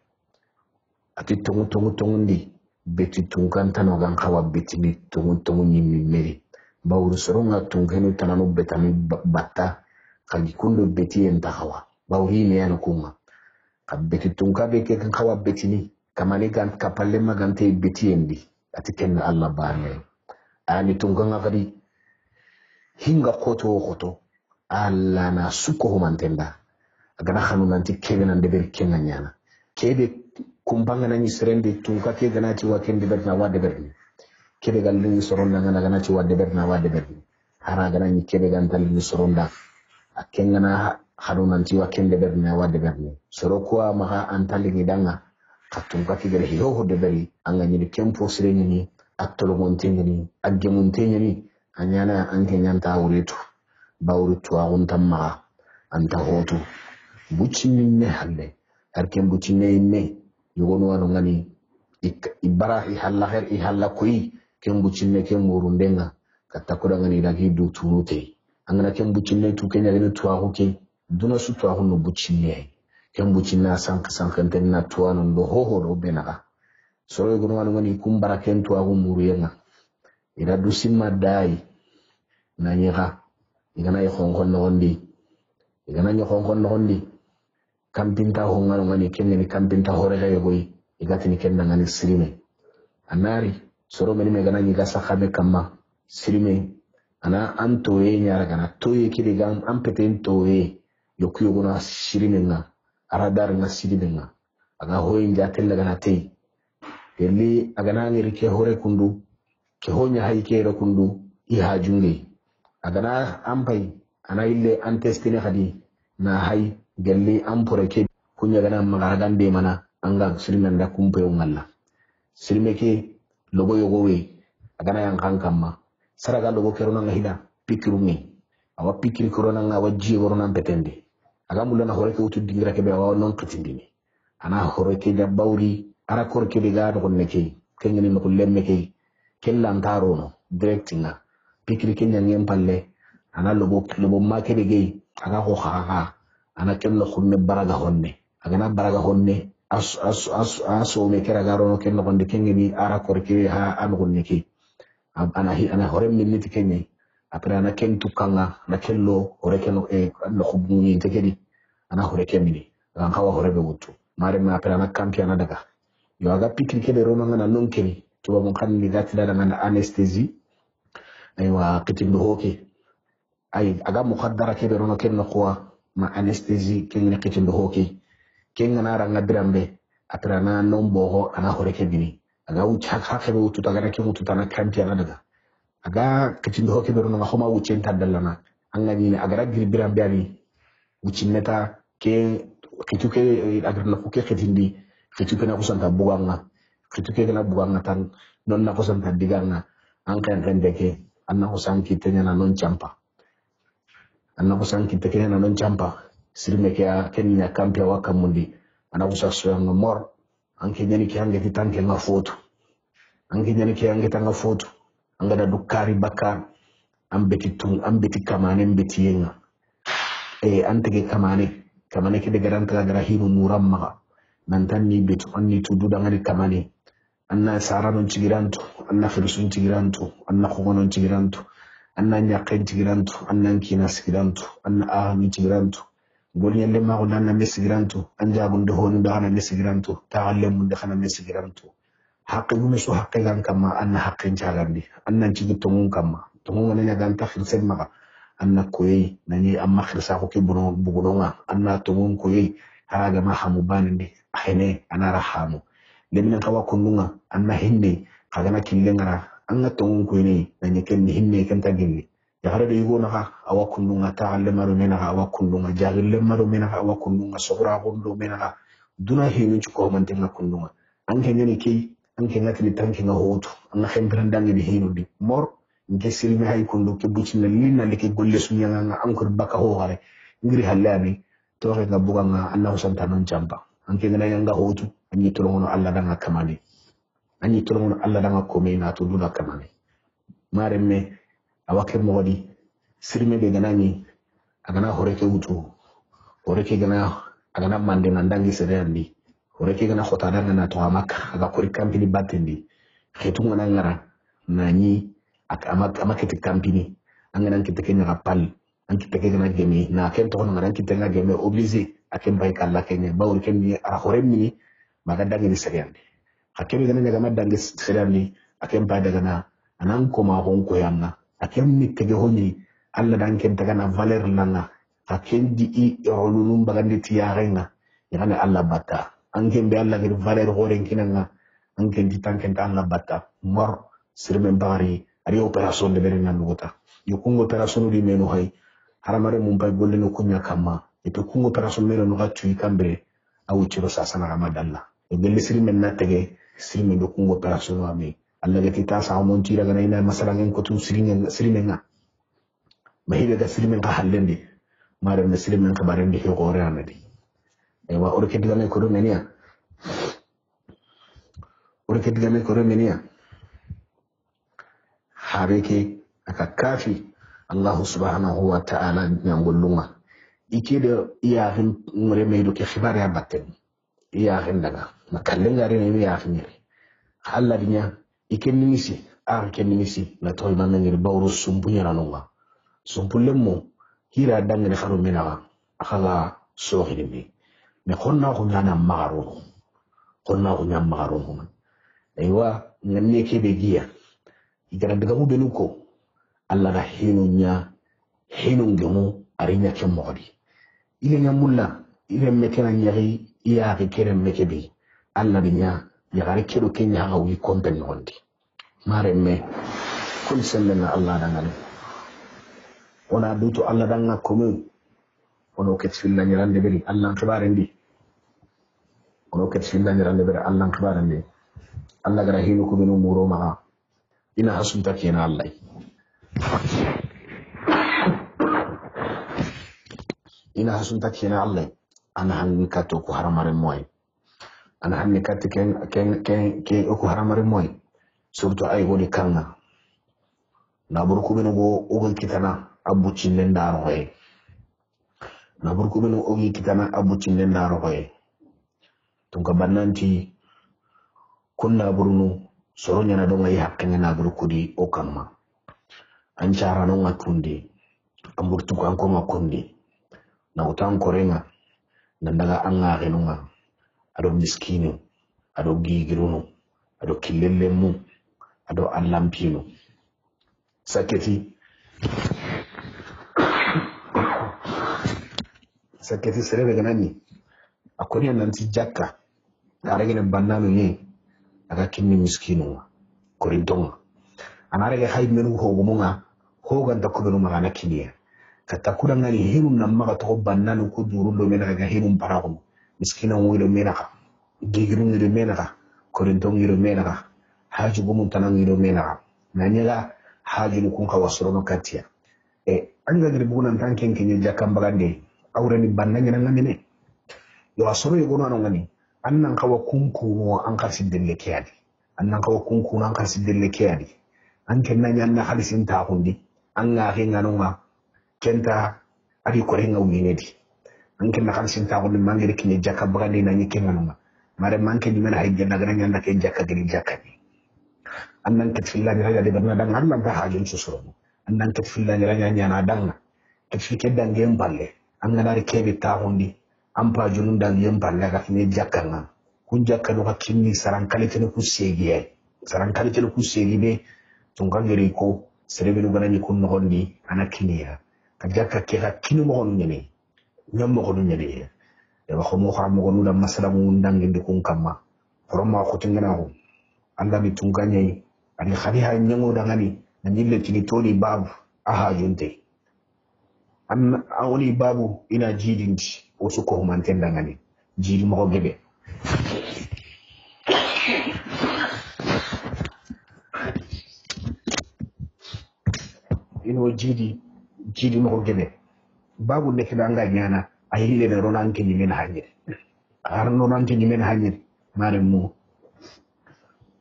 [SPEAKER 1] ati tungu ndi beti tungan tano gan khawa beti ni tungu nyimi meri bawru soronga tungenu tananu betami batta kali kundu beti en tahawa bawri ne yana kuma kabeti tunga be ke kan khawa beti ni kamani gan kapalle magante beti endi ati ken Allah bane ani tunga ngakadi hinga khoto alla na suko humantenda agana khanu nanti kebe nan deber kenga nyana kebe kumbanga na nyisrende tunga ke ganati wa ken deber na wa deber kebe galli soronda ngana ganati wa deber na wa deber hara gana ni kebe gantal ni soronda akenga na khanu nanti wa ken deber na wa deber soro kwa maha antali ngidanga katunga ke gele ho deberi anga ni kempo sireni ni attolo montengeni agge montengeni anyana anke nyanta wuretu bawrutu aguntamma anta hotu buccinne halle harken buccinne ne yogono wano ngani ibara i halla koyi ken buccinne ken murundenga katakoda ngani dagi du tunute angana ken buccinne tu kenya gene tuahu ke duna su tuahu no buccinne ken buccinna sankan na tuano ndo hoho do benaka so yogono wano ngani kumbara ken tuahu muruyenga ira du simma dai na nyega igana ykhonkhon no hondi kampinta hongano ngani kenni kampinta horega yogoy igatini kenna ngani sirime anari soro meni megana nyiga sakhabe kama sirime ana antoye nyara kana toye kidiga ampete ntoye yokuyo gona sirime nga aradar nga sirime nga aga hoye njatella gana tei yelli agana ngiri ke hore kundu ke honya haike ro kundu I hajunge agana ampai ana ille antestine khadi na hay galli ampore ke kunya gana magaragan de mana anga sirmen da kumpe ngalla sirme ke logo yogowe agana yang kankama saraga logo kerona ngahida pikirumi awa pikir korona nga wajji gorona petende aga mulla na hore ke wutu dingira ke be wa non qitindini ana hore ke jabawri ara kor ke be ga do ne ke kengeni no lemme ke kellan taro no directinga pikiri kenya ngem palle ana lobo ma ke be ge aga ko khaga ana kello khunne baraga honne aga na baraga honne aso me kera garo no kenno gonde kengeni ara kor ke ha an gonne ke ana hore min niti kenye après ana kentu kanga na kello hore kenno no khubuni tekedi ana hore kemini ran hawa hore be wutu mare ma après ana kampi ana daga yo aga pikiri ke be roma ngana non keni to ba mon kanni gati dala ngana anesthésie aywa kitimdo hoke ay aga muqaddara ke be roma kenno kwa ma anesthésie kenni kitimdo hoke kenga na ranga birambe après ana non boho ana hore kemini aga wuci hak be wutu daga ke wutu tana kampi ana daga aga kitimdo hoke be roma homa wuci tadallana angani ne aga ragir birambe ani wuci meta ke kituke agar na kuke kitindi kituke na kusanta buganga kituke na buganga tan non na kusanta diganga an kan rendeke anna kusan kitenya na non champa anna kusan kitenya na non champa sirme ke kenya kampia waka mundi ana kusa so nga mor an kenya ni kiange titanke nga foto an kenya ni kiange tanga foto anga da dukari bakar am beti kamane mbeti yenga antege kamane ke de garanta gara hinu muramma nantan ni betu anni tudu dangani kamane anna saranon cigirantu anna firsun cigirantu anna khogonon cigirantu anna nyaqen cigirantu anna kina cigirantu anna ahmi cigirantu golnya lemma ko nanna mesigirantu anja gunde honu da hana mesigirantu ta'allem mun da hana mesigirantu haqqi gume so haqqi gan kama anna haqqin jagandi anna cigi tongun kama tongun ne ganta firsen maka anna koyi nani amma khirsa ko ke bugunonga anna tongun koyi haga ma hamu baninde ahene ana rahamu lemina kawa kununga anna hinne kagana killengara anga tongun koyi nani ken hinne ken tagilli ya harade yugo naka awa kununga ta'allama menaka awa kununga jagille maru menaka awa kununga sobra gondo menaka duna hinu ko mantenga kununga anke nyani ki anke ngati tanki nga hoto anna khembran dangi hinu di mor nke silmi hay kundu ke bucina lina leke golle sunya nga ankor baka ho hare ngiri hallani to re ga buga nga Allah santa non jamba anke ngana nga hotu anyi tolongo Allah danga kamani anyi tolongo Allah danga komena to duna kamani maremme awake modi sirme be ganani agana horeke wutu horeke gana agana mande nandangi serandi horeke gana khota danga na to amaka aga kori kampini batendi khitunga ngara nani ama kete kampini angana kete kenya rapal an kete kenya gemi na ken to ngana kete nga gemi obligé akem bay kala kenya bawul ken ni a horemni maga dangi ni seriandi hakemi gana nga madangi seriandi akem bay daga na anan ko ma hon ko yamna akem ni tege honi alla dan ken daga na valeur langa akem di i rolunum bagandi tiyarenga yana alla batta an ken be alla gir valeur horen kinanga an ken di tanken ta alla batta mor sirmen bari ari operation de bere nan wota yo kungo operation di menu hay haramare mum bay golle no kunya kama e to kungo operation meno no gatu kambe awu ciro sasana ramadalla e gelle sirmen na tege sirmen do kungo operation wa me alla gati ta sa mon tira gana ina masala ngen ko tu sirmen nga mahibe ga sirmen ka hallende mare na sirmen ka barende he gore anadi e wa orke digame ko do menia orke digame ko do menia hareke aka kafi Allah subhanahu wa ta'ala nyangulunga ikide iyahin ngure meido ke khibar ya batten iyahin daga makallenga rene iyahin ngire halla dinya ikenni misi kenni misi na toy man ngire bawru sumbunya ranonga sumpullemmo hira dangane kharo menaga akala sohiri me khonna ko nyana magaro aywa nganne ke be giya igara daga mu benuko alla na hinunya hinungemu arinya kemodi ile nyamulla ile metena nyari iya ke kere mekebi alla binya ya gare kedo kenya ha wi kompen hondi mare me kun sallana Allah dangal ona duto Allah danga komu ono ket filla nyarande beri Allah khibarendi ono ket filla nyarande beri Allah khibarendi Allah gara hinu ko benu muro ma ina hasunta kenan Allah ina hasunta kina Allah ana hangi kato ku haramare moy ana hangi kato ken ku haramare moy surtout ay woni kanga na burku bino go ogal kitana abu cinden daro hoye na burku bino ogi kitana abu cinden daro hoye tunka bannanti kunna burnu soronya na donga yi hakkene na burku di o kamma an cara no ngatundi amburtu ko anko makundi na utan korenga nan daga an ngare nunga ado miskino ado gigiruno ado kilellemu ado allampino saketi serebe ganani akoni nanti jakka arege ne bannanu ni aga kinni miskino koridonga anarege haymenu hogumunga hogan takubenu magana kiniya katakura ngani hinun namma to bannanu ko durundo mena ga hinun parago miskina wilo mena gigiru ngiro mena koridon ngiro mena haaju gumun tanan ngiro mena nanyala haaju kun ka wasoro katia anga gari bugunan tanken kenye jakam bagande awreni bannanya ngani ne yo asoro yo gono ngani annan kawa kunkuno an kasi delle kiyadi annan kawa kunkuno an kasi delle kiyadi an kenna nyanna halisin ta hundi an ga he nganunga kenta ari korenga winedi an kenna halisin ta hundi mangere kinye jakka bagande na nyike nganunga mare manke ni mena hayje na gana nyanda ke jakka gari jakka ni annan katfilla ni raja de barna dan annan ta hajun susuro annan katfilla ni raja nyana dan katfike dan gem balle an ngana kebe ta hundi ampa junun dan yem balle ga fini jakka nga kun jakka no hakini saran kalitene ku segiye saran kalitene ku segi be tungangere ko serebe no ganani kun no hondi anakiniya ka jakka ke hakini mo honu nyene nyam mo honu nyene ya ba khomo kham mo nula masalamu ndangende kun kamma horoma ko tingana ho anda mi tunganye ani khali ha nyango dangani na nyille tini toli babu aha junte an awoni babu ina jidinti o suko humanten dangani jidi mo gebe ino jidi mo gebe babu nek danga nyana ayile de ronan ke ni men hanyir arno nan ke ni men hanyir mare mu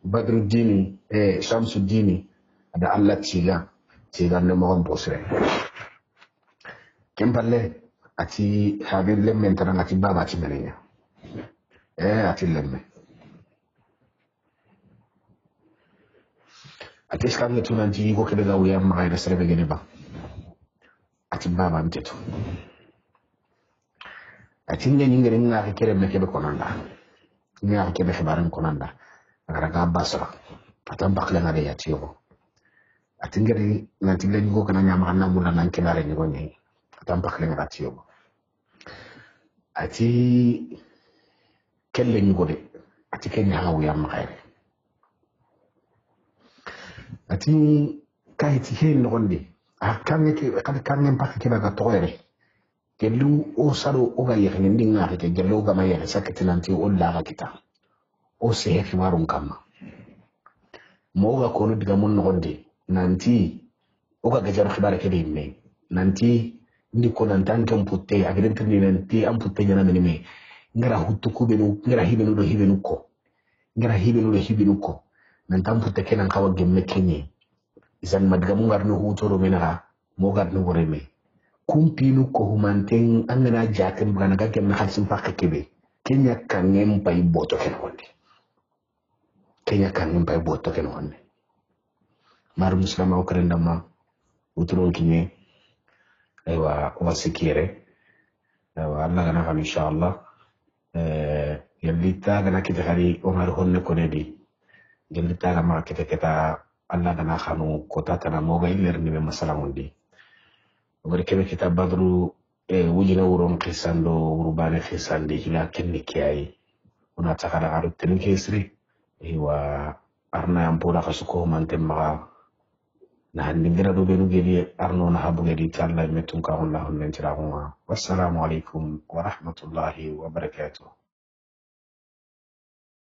[SPEAKER 1] badruddin shamsuddin ada Allah tiga ne mo on bosre kempalle ati habe lemme tan ati baba ti menenya ati lemme ati skange tunanti ko kebe ga wiya ma ina serebe gene ba ati baba mteto ati ngeni ngere nga kere me kebe konanda nga kebe khibaran konanda agara ga basra patam bakle ngade yatiyo ati ngere nanti le ngo kana nyama kana mula nan kinare ni gonye patam bakle ngada tiyo ati kelle ni gode ati kenya ha wiya ma khaire ati kayti hen gonde kange ke kange mpaka ke daga toyere kelu o saro o ga yene ndinga ke gelo ga ma yene sakati nanti o la ga kita o se he marun kama mo ga kono diga mun gonde nanti o ga gajar khibara ke dimme nanti ndi ko nan tanken putte agren tan nanti am putte nyana me ngara huttu ko benu ngara hibenu do hibenu ko nan tan putte kenan kawa gemme kenye isan madga mu ngarno hutoro menara mo garno woreme kumpinu ko humanten angana jaten bana ga gemme khalsim fakka kebe kenya kangem pay boto ken wonde mar muslima o krendama utoro kinye aywa wasikire aywa Allah gana kam inshallah yallita gana kite khali o mar honne ko dedi yallita gama kite keta Allah gana khanu kota tana moga iler ni be masalamundi ngori kebe kita badru wujina wuron qisando wurbane qisandi hila kenni kiyai una takara aru tin kesri wa arna ampura khasuko mantem ma na ningira do benu gedi arno na habu gedi talla metun ka Allah men tira wassalamu alaikum wa rahmatullahi wa barakatuh.